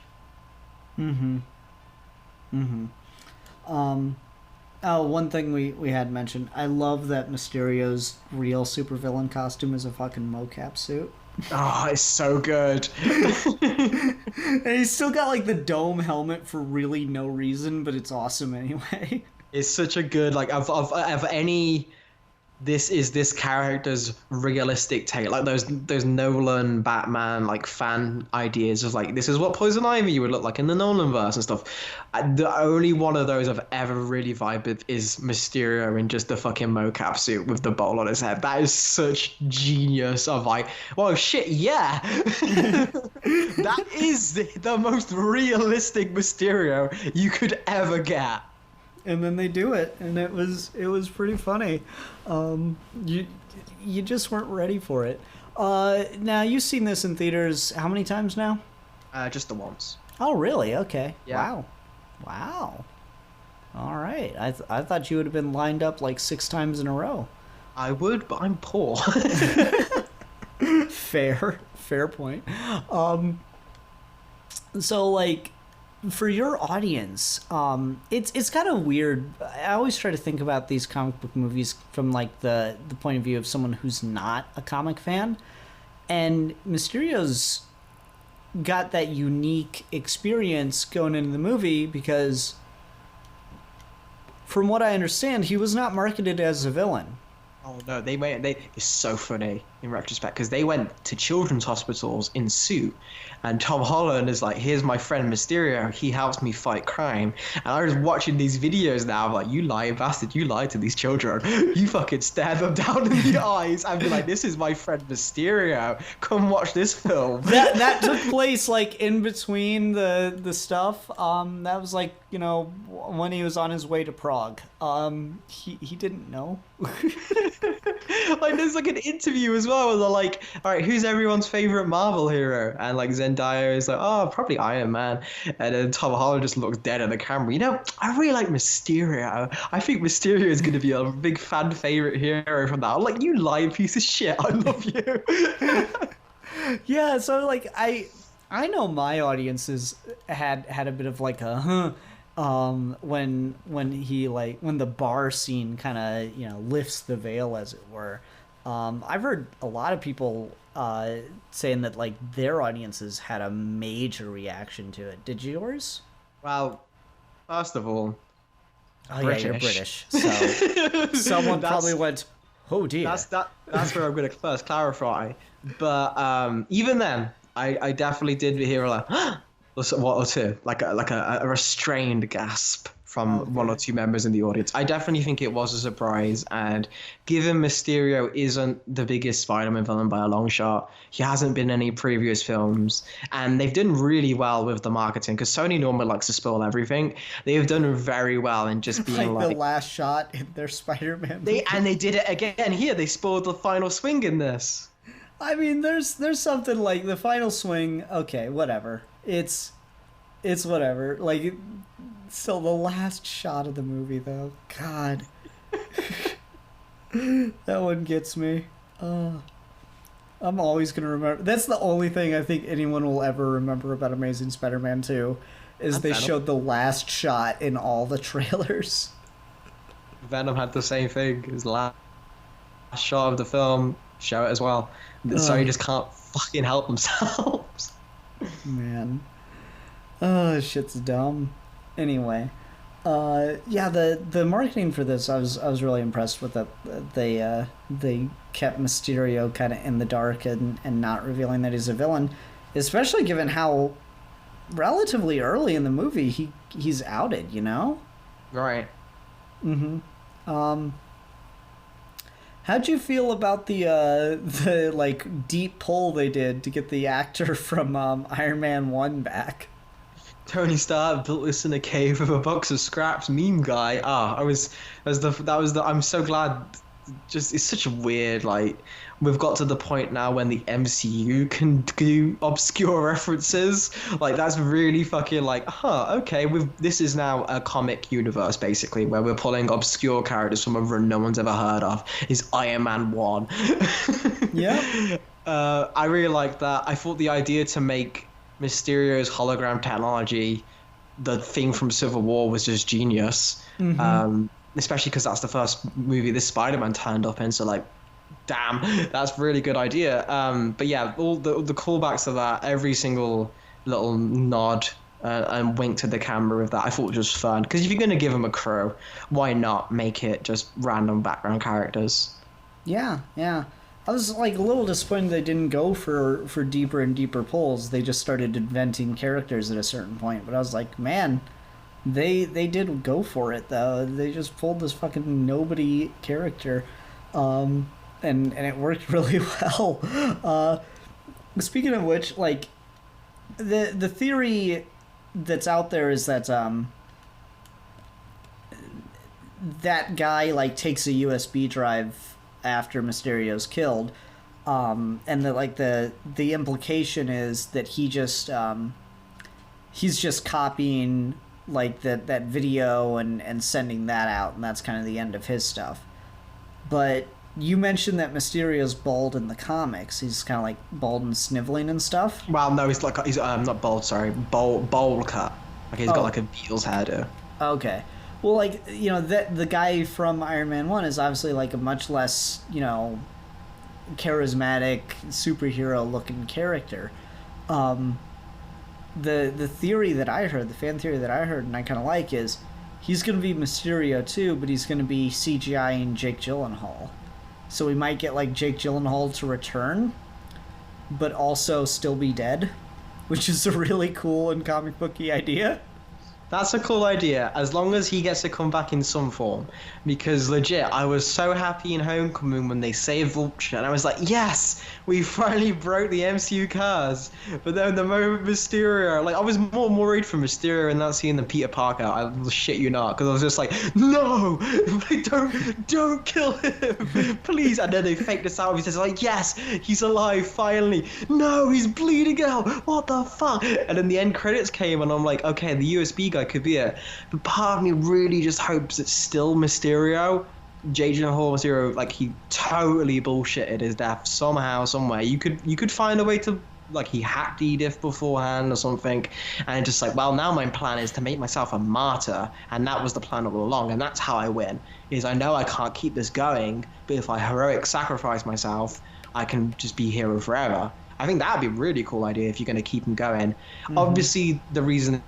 Oh, one thing we had mentioned. I love that Mysterio's real supervillain costume is a fucking mocap suit.
Oh, it's so good.
And he's still got like the dome helmet for really no reason, but it's awesome anyway.
It's such a good like of any. This is this character's realistic take. Like those Nolan Batman like fan ideas of like this is what Poison Ivy would look like in the Nolanverse and stuff. The only one of those I've ever really vibed with is Mysterio in just the fucking mocap suit with the bowl on his head. That is such genius of like, well shit, yeah. That is the most realistic Mysterio you could ever get.
And then they do it, and it was pretty funny. You just weren't ready for it. Now you've seen this in theaters how many times now?
Just the once.
Oh really? Okay.
Yeah.
Wow. All right. I thought you would have been lined up like 6 times in a row.
I would, but I'm poor.
Fair point. So like, for your audience, it's kind of weird. I always try to think about these comic book movies from like the point of view of someone who's not a comic fan, and Mysterio's got that unique experience going into the movie because, from what I understand, he was not marketed as a villain.
Oh no, it's so funny in retrospect because they went to children's hospitals in suit, and Tom Holland is like, here's my friend Mysterio, he helps me fight crime. And I was watching these videos now, I'm like, you lying bastard, you lied to these children. You fucking stare them down in the eyes and be like, this is my friend Mysterio, come watch this film.
That took place like in between the stuff. That was like, you know, when he was on his way to Prague. He didn't know.
Like there's like an interview as well where they're like, all right, who's everyone's favorite Marvel hero? And like Zendaya is like, oh, probably Iron Man. And then Tom Holland just looks dead at the camera. You know, I really like Mysterio. I think Mysterio is going to be a big fan favorite hero from that. I'm like, you lying piece of shit. I love you.
Yeah, so like I know my audiences had a bit of like a when the bar scene kind of, you know, lifts the veil, as it were. I've heard a lot of people saying that like their audiences had a major reaction to it. Did yours?
Well, first of all,
British. Yeah, you're British, so someone probably went, oh dear.
That's where I'm going to first clarify. But even then, I definitely did hear like, what or two, like a restrained gasp from one or two members in the audience. I definitely think it was a surprise, and given Mysterio isn't the biggest Spider-Man villain by a long shot, he hasn't been in any previous films, and they've done really well with the marketing, because Sony normally likes to spoil everything. They've done very well in just being
like the last shot in their Spider-Man movie.
And they did it again here. They spoiled the final swing in this.
I mean, there's something like the final swing. Okay, whatever. It's whatever. Like, still the last shot of the movie, though. God, that one gets me. I'm always gonna remember. That's the only thing I think anyone will ever remember about Amazing Spider-Man 2, is they showed the last shot in all the trailers.
Venom had the same thing. His last shot of the film, show it as well. So you just can't fucking help themselves.
Man. Oh, shit's dumb. Anyway. Yeah, the marketing for this, I was really impressed with that. They kept Mysterio kind of in the dark and not revealing that he's a villain, especially given how relatively early in the movie he's outed, you know?
Right.
Mm-hmm. How'd you feel about the like deep pull they did to get the actor from Iron Man 1 back?
Tony Stark built this in a cave with a box of scraps. Meme guy. I'm so glad. Just it's such a weird like. We've got to the point now when the MCU can do obscure references. Like that's really fucking like, okay. This is now a comic universe basically where we're pulling obscure characters from a run no one's ever heard of. Is Iron Man 1?
Yeah.
I really like that. I thought the idea to make Mysterio's hologram technology the thing from Civil War was just genius. Especially because that's the first movie this Spider-Man turned up in. So like. Damn, that's a really good idea. But yeah, all the callbacks to that, every single little nod and wink to the camera with that, I thought was just fun. Because if you're gonna give them a crew, why not make it just random background characters?
Yeah. I was like a little disappointed they didn't go for deeper and deeper pulls. They just started inventing characters at a certain point. But I was like, man, they did go for it though. They just pulled this fucking nobody character. And it worked really well. Speaking of which, like, the theory that's out there is that that guy like takes a USB drive after Mysterio's killed, and the implication is that he's just copying like that video and sending that out, and that's kind of the end of his stuff. But you mentioned that Mysterio's bald in the comics. He's kind of like bald and sniveling and stuff.
Well, no, he's not bald. Sorry, bowl cut. Like he's got like a Beatles hairdo.
Okay, well, like the guy from Iron Man 1 is obviously like a much less charismatic superhero looking character. The theory that I heard, the fan theory that I heard, and I kind of like is he's going to be Mysterio too, but he's going to be CGI-ing Jake Gyllenhaal. So we might get like Jake Gyllenhaal to return, but also still be dead, which is a really cool and comic booky idea.
That's a cool idea, as long as he gets to come back in some form. Because legit, I was so happy in Homecoming when they saved Vulture, and I was like, yes, we finally broke the MCU curse. But then the moment Mysterio, like I was more worried for Mysterio in that scene than Peter Parker. I shit you not, because I was just like, no, like, don't kill him, please. And then they faked this out. He's just like, yes, he's alive finally. No, he's bleeding out. What the fuck? And then the end credits came, and I'm like, okay, the USB guy could be it, but part of me really just hopes it's still Mysterio. Jake Gyllenhaal Mysterio, like he totally bullshitted his death somehow, somewhere. You could find a way to, like, he hacked Edith beforehand or something, and just like, well, now my plan is to make myself a martyr, and that was the plan all along, and that's how I win. Is I know I can't keep this going, but if I heroic sacrifice myself, I can just be hero forever. I think that would be a really cool idea if you're going to keep him going. Obviously, the reason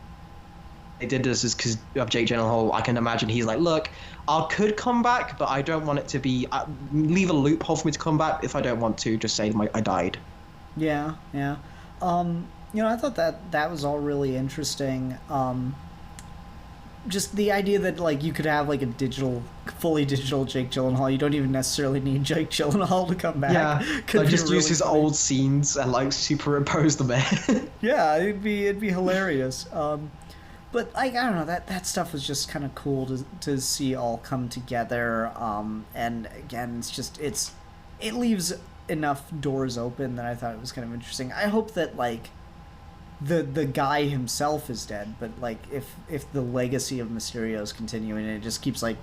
they did this is because of Jake Gyllenhaal. I can imagine he's like, look, I could come back, but I don't want it to be leave a loophole for me to come back. If I don't want to, just say I died.
Yeah. I thought that was all really interesting. Just the idea that like you could have like a fully digital Jake Gyllenhaal. You don't even necessarily need Jake Gyllenhaal to come back.
Yeah, like just really use his old scenes and like superimpose them in.
Yeah, it'd be hilarious. But like, I don't know, that stuff was just kind of cool to see all come together. And again, it leaves enough doors open that I thought it was kind of interesting. I hope that like the guy himself is dead, but like if the legacy of Mysterio is continuing and it just keeps like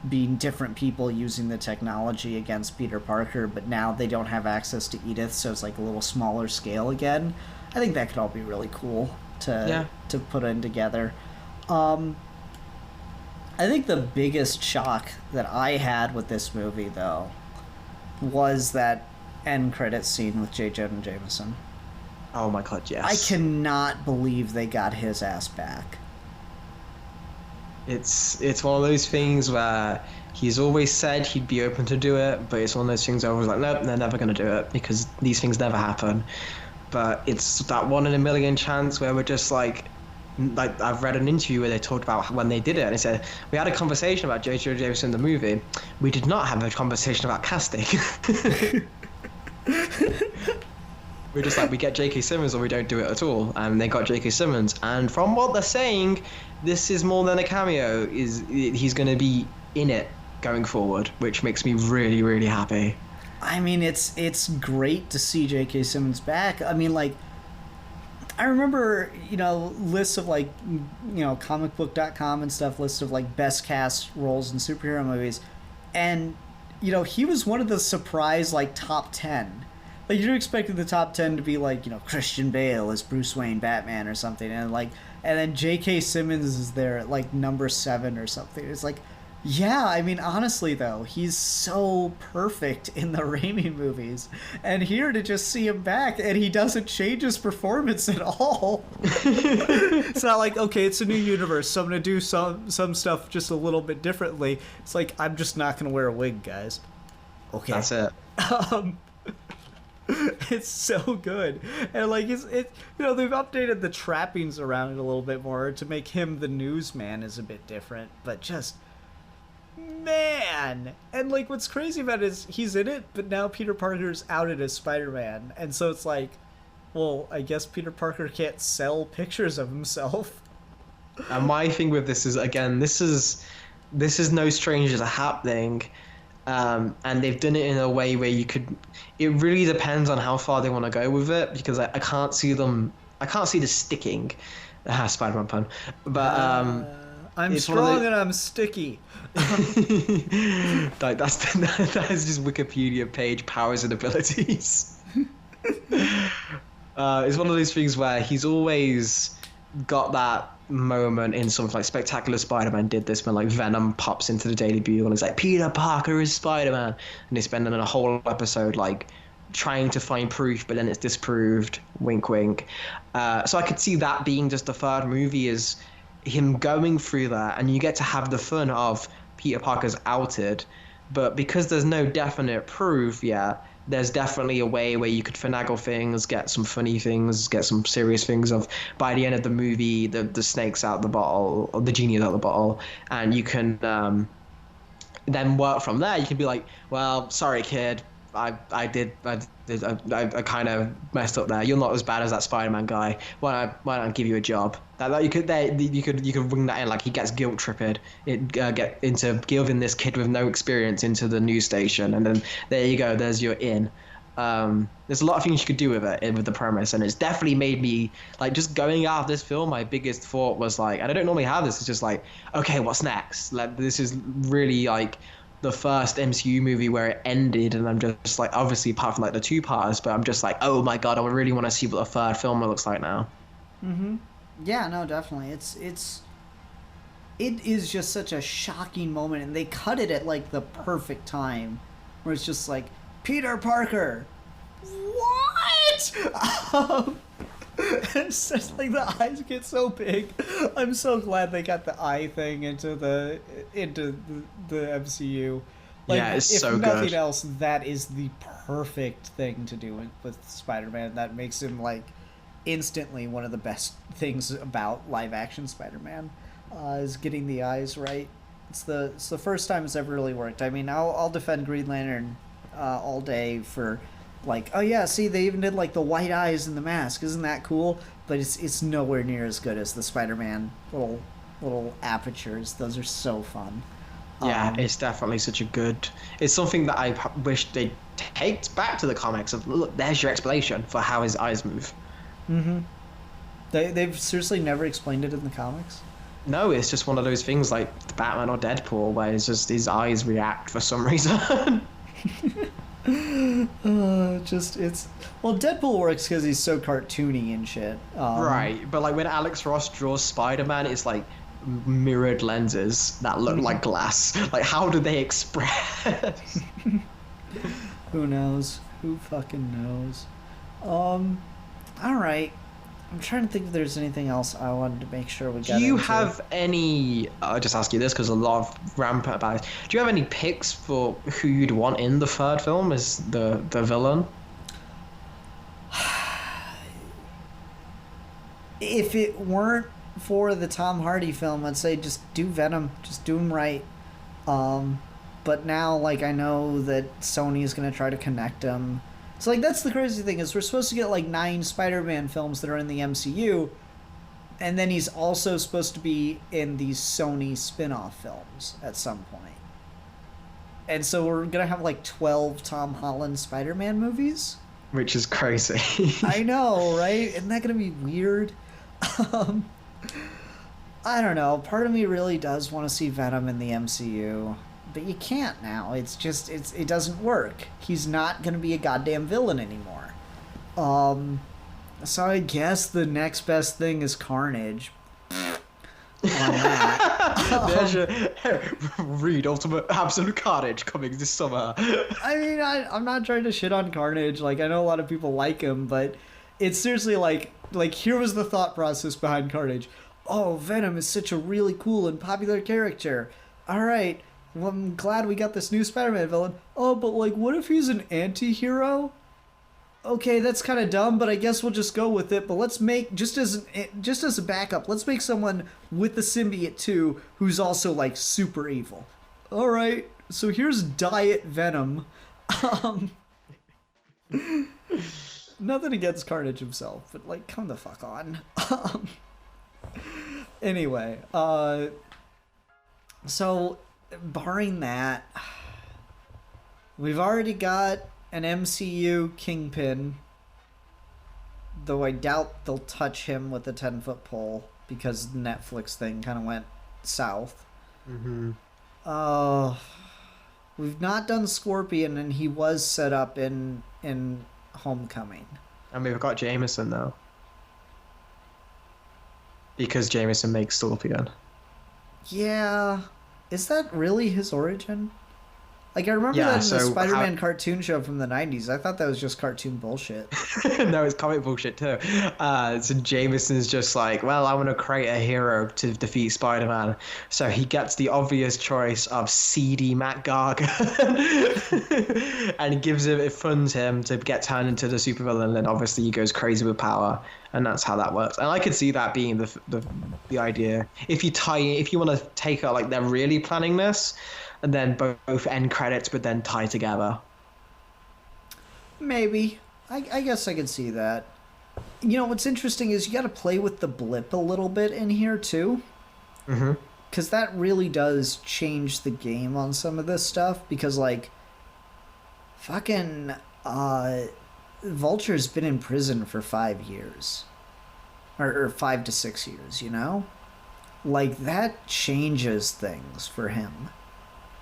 being different people using the technology against Peter Parker, but now they don't have access to Edith, so it's like a little smaller scale again. I think that could all be really cool to put in together. I think the biggest shock that I had with this movie, though, was that end credits scene with J. Jonah Jameson.
Oh my god, yes.
I cannot believe they got his ass back.
It's one of those things where he's always said he'd be open to do it, but it's one of those things where I was like, nope, they're never going to do it, because these things never happen. But it's that 1 in a million chance where we're just like, like I've read an interview where they talked about when they did it, and they said we had a conversation about J. Jonah Jameson the movie. We did not have a conversation about casting. We're just like, we get J.K. Simmons or we don't do it at all, and they got J.K. Simmons. And from what they're saying, this is more than a cameo. He's going to be in it going forward, which makes me really, really happy.
I mean, it's great to see J.K. Simmons back. I mean, like, I remember, lists of, like, comicbook.com and stuff, lists of, like, best cast roles in superhero movies. And, he was one of the surprise, like, top 10. Like, you're expecting the top 10 to be, like, Christian Bale as Bruce Wayne Batman or something. And then J.K. Simmons is there at, like, number 7 or something. It's like, yeah, I mean, honestly, though, he's so perfect in the Raimi movies. And here to just see him back, and he doesn't change his performance at all. It's not like, okay, it's a new universe, so I'm going to do some stuff just a little bit differently. It's like, I'm just not going to wear a wig, guys. Okay.
That's it.
It's so good. And like they've updated the trappings around it a little bit more to make him the newsman is a bit different, but just man. And like what's crazy about it is he's in it, but now Peter Parker's outed as Spider-Man, and so it's like, well, I guess Peter Parker can't sell pictures of himself.
And my thing with this is, again, this is no stranger to happening. And they've done it in a way where it really depends on how far they want to go with it, because I can't see this sticking. Spider-Man pun. But
I'm strong and I'm sticky.
Like that is just Wikipedia page powers and abilities. It's one of those things where he's always got that moment in something like Spectacular Spider-Man did this when like Venom pops into the Daily Bugle and it's like, Peter Parker is Spider-Man, and they spend a whole episode like trying to find proof, but then it's disproved, wink wink. So I could see that being just the third movie is him going through that, and you get to have the fun of Peter Parker's outed, but because there's no definite proof yet, there's definitely a way where you could finagle things, get some funny things, get some serious things of, by the end of the movie, the snake's out the bottle, or the genie's out the bottle, and you can then work from there. You can be like, well, sorry, kid, I kind of messed up there. You're not as bad as that Spider-Man guy. Why don't I give you a job? You could bring that in, like he gets guilt tripped, get into giving this kid with no experience into the news station, and then there you go. There's your in. There's a lot of things you could do with it, with the premise, and it's definitely made me like, just going out of this film, my biggest thought was like, and I don't normally have this. It's just like, okay, what's next? Like this is really like the first MCU movie where it ended, and I'm just like, obviously apart from like the two parts, but I'm just like, oh my god, I really want to see what the third film looks like now.
Mm-hmm. Yeah, no, definitely. It is just such a shocking moment, and they cut it at like the perfect time, where it's just like, Peter Parker, what? It's just like the eyes get so big. I'm so glad they got the eye thing into the MCU. Like,
yeah, it's so good.
If nothing else, that is the perfect thing to do with Spider-Man. That makes him like instantly one of the best things about live action Spider-Man, is getting the eyes right. It's the first time it's ever really worked. I mean, I'll defend Green Lantern all day for like, oh yeah, see, they even did like the white eyes in the mask. Isn't that cool? But it's nowhere near as good as the Spider-Man little apertures. Those are so fun.
Yeah, it's definitely such a good. It's something that I wish they take back to the comics. Of look, there's your explanation for how his eyes move.
Mm-hmm. They've seriously never explained it in the comics?
No, it's just one of those things like Batman or Deadpool, where it's just his eyes react for some reason.
Deadpool works because he's so cartoony and shit.
Right, but like when Alex Ross draws Spider-Man, it's like mirrored lenses that look like glass. Like, how do they express?
Who knows? Who fucking knows? All right. I'm trying to think if there's anything else I wanted to make sure we got.
Do you have any? I'll just ask you this because a lot of rampant about it. Do you have any picks for who you'd want in the third film as the villain?
If it weren't for the Tom Hardy film, I'd say just do Venom, just do him right. But now, like, I know that Sony's gonna try to connect him. So, like, that's the crazy thing, is we're supposed to get, like, 9 Spider-Man films that are in the MCU, and then he's also supposed to be in these Sony spin-off films at some point. And so we're gonna have, like, 12 Tom Holland Spider-Man movies?
Which is crazy.
I know, right? Isn't that gonna be weird? I don't know. Part of me really does want to see Venom in the MCU. But you can't now. It's just it doesn't work. He's not gonna be a goddamn villain anymore. So I guess the next best thing is Carnage. On that.
There's your Read Ultimate Absolute Carnage coming this summer.
I mean, I'm not trying to shit on Carnage. Like, I know a lot of people like him, but it's seriously like here was the thought process behind Carnage. Oh, Venom is such a really cool and popular character. All right. Well, I'm glad we got this new Spider-Man villain. Oh, but, like, what if he's an anti-hero? Okay, that's kind of dumb, but I guess we'll just go with it. But let's make, just as a backup, let's make someone with the symbiote, too, who's also, like, super evil. All right, so here's Diet Venom. Nothing against Carnage himself, but, like, come the fuck on. Anyway, so... barring that, we've already got an MCU Kingpin, though I doubt they'll touch him with a 10-foot pole because the Netflix thing kind of went south.
Mm-hmm.
We've not done Scorpion, and he was set up in Homecoming.
And we've got Jameson, though. Because Jameson makes Scorpion.
Yeah... is that really his origin? Like, I remember that in the Spider-Man cartoon show from the 90s. I thought that was just cartoon bullshit.
No, it's comic bullshit too. So Jameson's just like, well, I want to create a hero to defeat Spider-Man. So he gets the obvious choice of seedy Matt Gargan. And it funds him to get turned into the supervillain. And then obviously he goes crazy with power. And that's how that works. And I could see that being the idea. If you want to take it like they're really planning this, and then both end credits would then tie together.
Maybe. I guess I could see that. You know, what's interesting is you got to play with the blip a little bit in here, too.
Mm-hmm.
Because that really does change the game on some of this stuff. Because, like, fucking Vulture's been in prison for 5 years. Or 5 to 6 years, you know? Like, that changes things for him.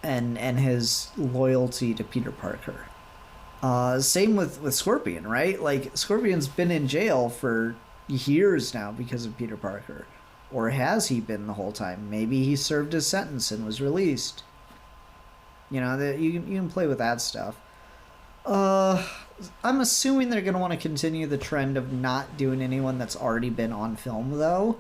And his loyalty to Peter Parker. Same with Scorpion, right? Like, Scorpion's been in jail for years now because of Peter Parker. Or has he been the whole time? Maybe he served his sentence and was released. You know, you can play with that stuff. I'm assuming they're going to want to continue the trend of not doing anyone that's already been on film, though.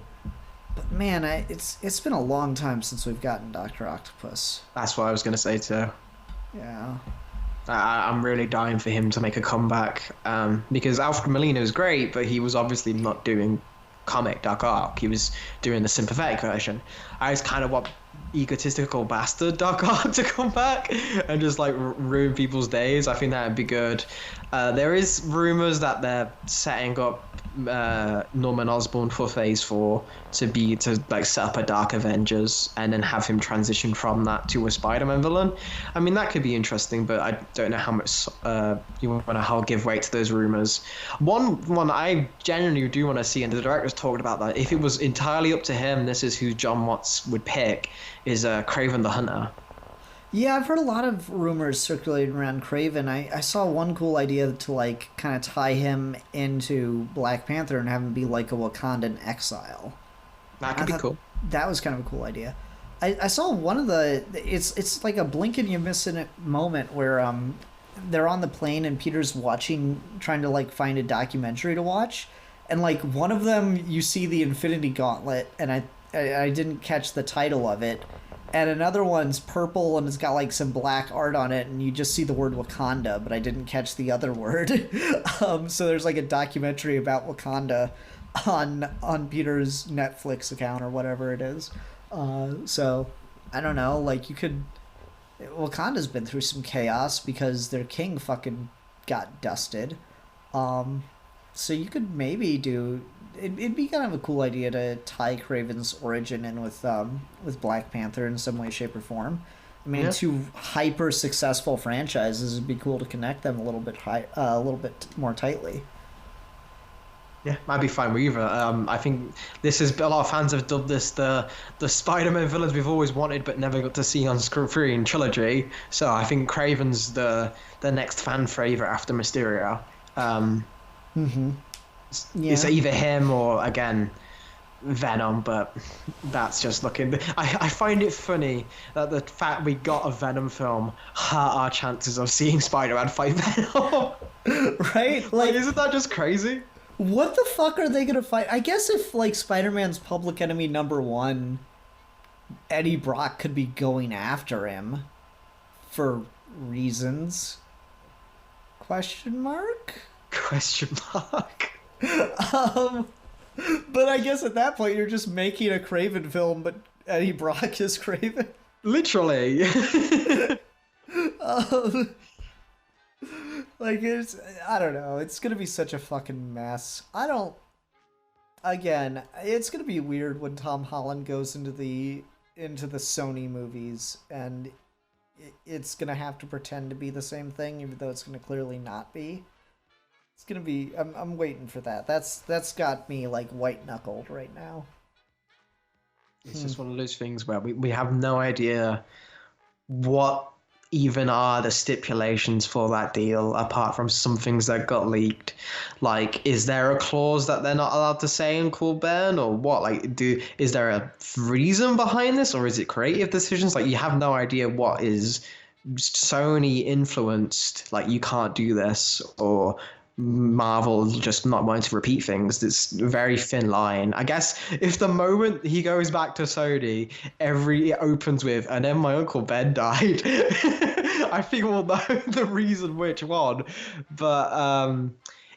But man, it's been a long time since we've gotten Dr. Octopus.
That's what I was going to say too.
Yeah.
I'm really dying for him to make a comeback because Alfred Molina is great, but he was obviously not doing comic Doc Ock. He was doing the sympathetic version. I just kind of want egotistical bastard Doc Ock to come back and just like ruin people's days. I think that would be good. There is rumors that they're setting up Norman Osborn for Phase 4 to like set up a Dark Avengers and then have him transition from that to a Spider-Man villain. I mean, that could be interesting, but I don't know how much you want to give weight to those rumors. One I genuinely do want to see, and the director's talked about that, if it was entirely up to him, this is who John Watts would pick, is Kraven the Hunter.
Yeah, I've heard a lot of rumors circulating around Kraven. I saw one cool idea to, like, kind of tie him into Black Panther and have him be like a Wakandan exile.
That could be cool.
That was kind of a cool idea. I saw one of it's like a blink and you miss it moment where they're on the plane and Peter's trying to like find a documentary to watch, and like one of them you see the Infinity Gauntlet, and I didn't catch the title of it. And another one's purple and it's got like some black art on it, and you just see the word Wakanda, but I didn't catch the other word. So there's like a documentary about Wakanda. on Peter's Netflix account or whatever it is. So I don't know. Like you could. Wakanda's been through some chaos because their king fucking got dusted. So you could maybe do. It'd be kind of a cool idea to tie Kraven's origin in with Black Panther in some way, shape, or form. I mean,
Yeah.
two hyper successful franchises. It'd be cool to connect them a little bit more tightly.
Yeah, I'd be fine with either. I think this is a lot of fans have dubbed this the Spider-Man villains we've always wanted but never got to see on screen trilogy. So I think Kraven's the next fan favorite after Mysterio.
Yeah.
It's either him or again Venom, but that's just looking. I find it funny that the fact we got a Venom film hurt our chances of seeing Spider-Man fight Venom.
Right?
Like, isn't that just crazy?
What the fuck are they gonna fight? I guess if like Spider-Man's public enemy number one, Eddie Brock could be going after him for reasons. Question mark?
Question mark.
But I guess at that point you're just making a Kraven film, but Eddie Brock is Kraven.
Literally.
Like I don't know. It's gonna be such a fucking mess. Again, it's gonna be weird when Tom Holland goes into the Sony movies, and it's gonna have to pretend to be the same thing, even though it's gonna clearly not be. It's gonna be. I'm waiting for that. That's got me like white knuckled right now.
It's just one of those things where we have no idea what even are the stipulations for that deal apart from some things that got leaked. Like, is there a clause that they're not allowed to say in Cool Ben or what? Like, is there a reason behind this, or is it creative decisions? Like, you have no idea what is Sony influenced, like you can't do this, or Marvel just not wanting to repeat things. It's a very thin line. I guess if the moment he goes back to Sony, it opens with, and then my Uncle Ben died, I think we'll know the reason which one. But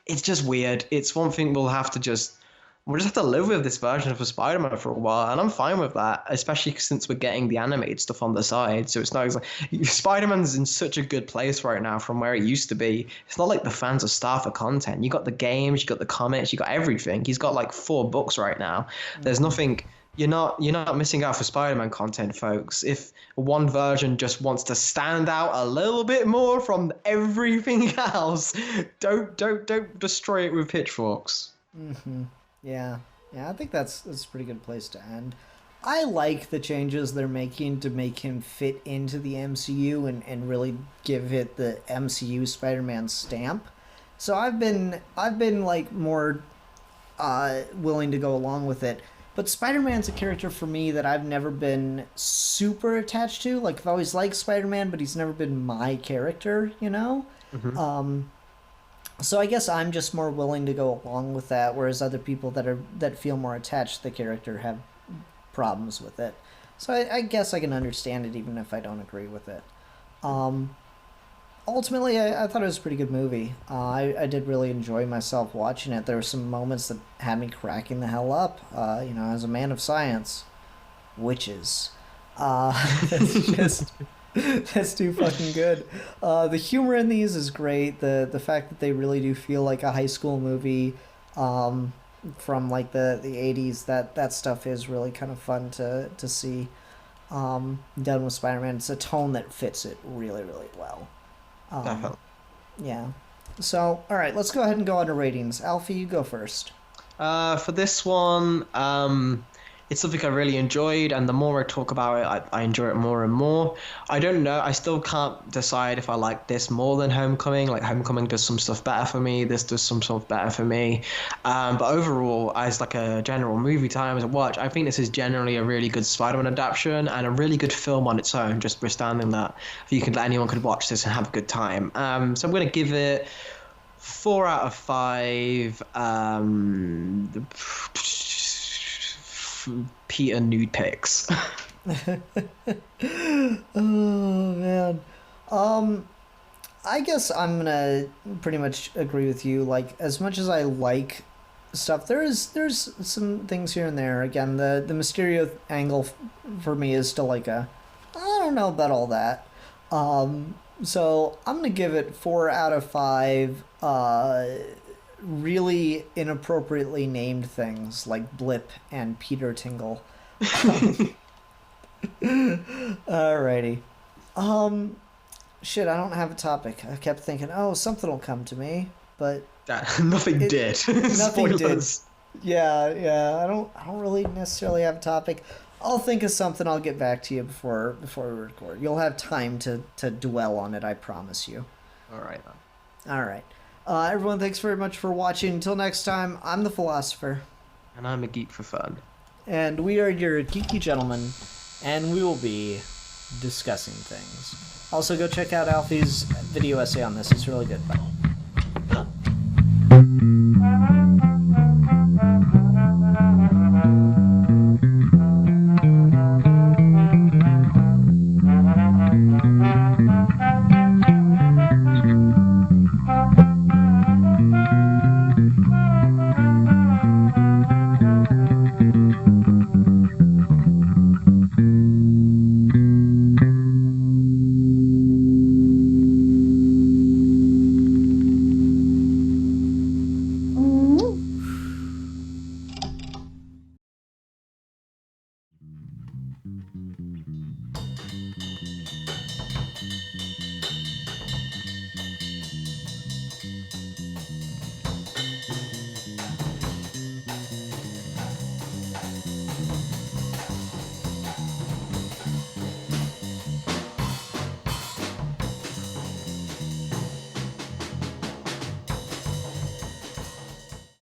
it's just weird. It's one thing we'll just have to live with this version of a Spider-Man for a while, and I'm fine with that, especially since we're getting the animated stuff on the side. So it's not like Spider-Man's in such a good place right now from where it used to be. It's not like the fans are starved for content. You got the games, you got the comics, you got everything. He's got like 4 books right now. There's nothing. You're not missing out for Spider-Man content, folks. If one version just wants to stand out a little bit more from everything else, don't destroy it with pitchforks.
Mm-hmm. Yeah, I think that's a pretty good place to end. I like the changes they're making to make him fit into the MCU and really give it the MCU Spider-Man stamp. So I've been like more willing to go along with it. But Spider-Man's a character for me that I've never been super attached to. Like, I've always liked Spider-Man, but he's never been my character, you know?
Mm-hmm.
So I guess I'm just more willing to go along with that, whereas other people that feel more attached to the character have problems with it. So I guess I can understand it even if I don't agree with it. Ultimately, I thought it was a pretty good movie. I did really enjoy myself watching it. There were some moments that had me cracking the hell up. As a man of science, witches. That's too fucking good. The humor in these is great. The fact that they really do feel like a high school movie from like the 80s, that stuff is really kind of fun to see done with Spider-Man. It's a tone that fits it really, really well.
Definitely.
Yeah. So, all right, let's go ahead and go on to ratings. Alfie, you go first.
For this one, it's something I really enjoyed, and the more I talk about it, I enjoy it more and more. I don't know. I still can't decide if I like this more than Homecoming. Like, Homecoming does some stuff better for me. This does some stuff better for me. But overall, as like a general movie time as a watch, I think this is generally a really good Spider-Man adaptation and a really good film on its own, just withstanding that anyone could watch this and have a good time. So I'm going to give it 4 out of 5. Peter nude pics.
Oh man. I guess I'm gonna pretty much agree with you. Like, as much as I like stuff. There's some things here and there. Again, the Mysterio angle for me is still like a, I don't know about all that. So I'm gonna give it 4 out of 5. Really inappropriately named things like Blip and Peter Tingle. Alrighty. Shit, I don't have a topic. I kept thinking, oh, something will come to me, but
nothing did.
Nothing did.
Spoilers.
Yeah. I don't really necessarily have a topic. I'll think of something. I'll get back to you before we record. You'll have time to dwell on it. I promise you.
All right.
All right. Everyone, thanks very much for watching. Until next time, I'm the Philosopher.
And I'm a geek for fun.
And we are your geeky gentlemen, and we will be discussing things. Also, go check out Alfie's video essay on this. It's really good. Bye.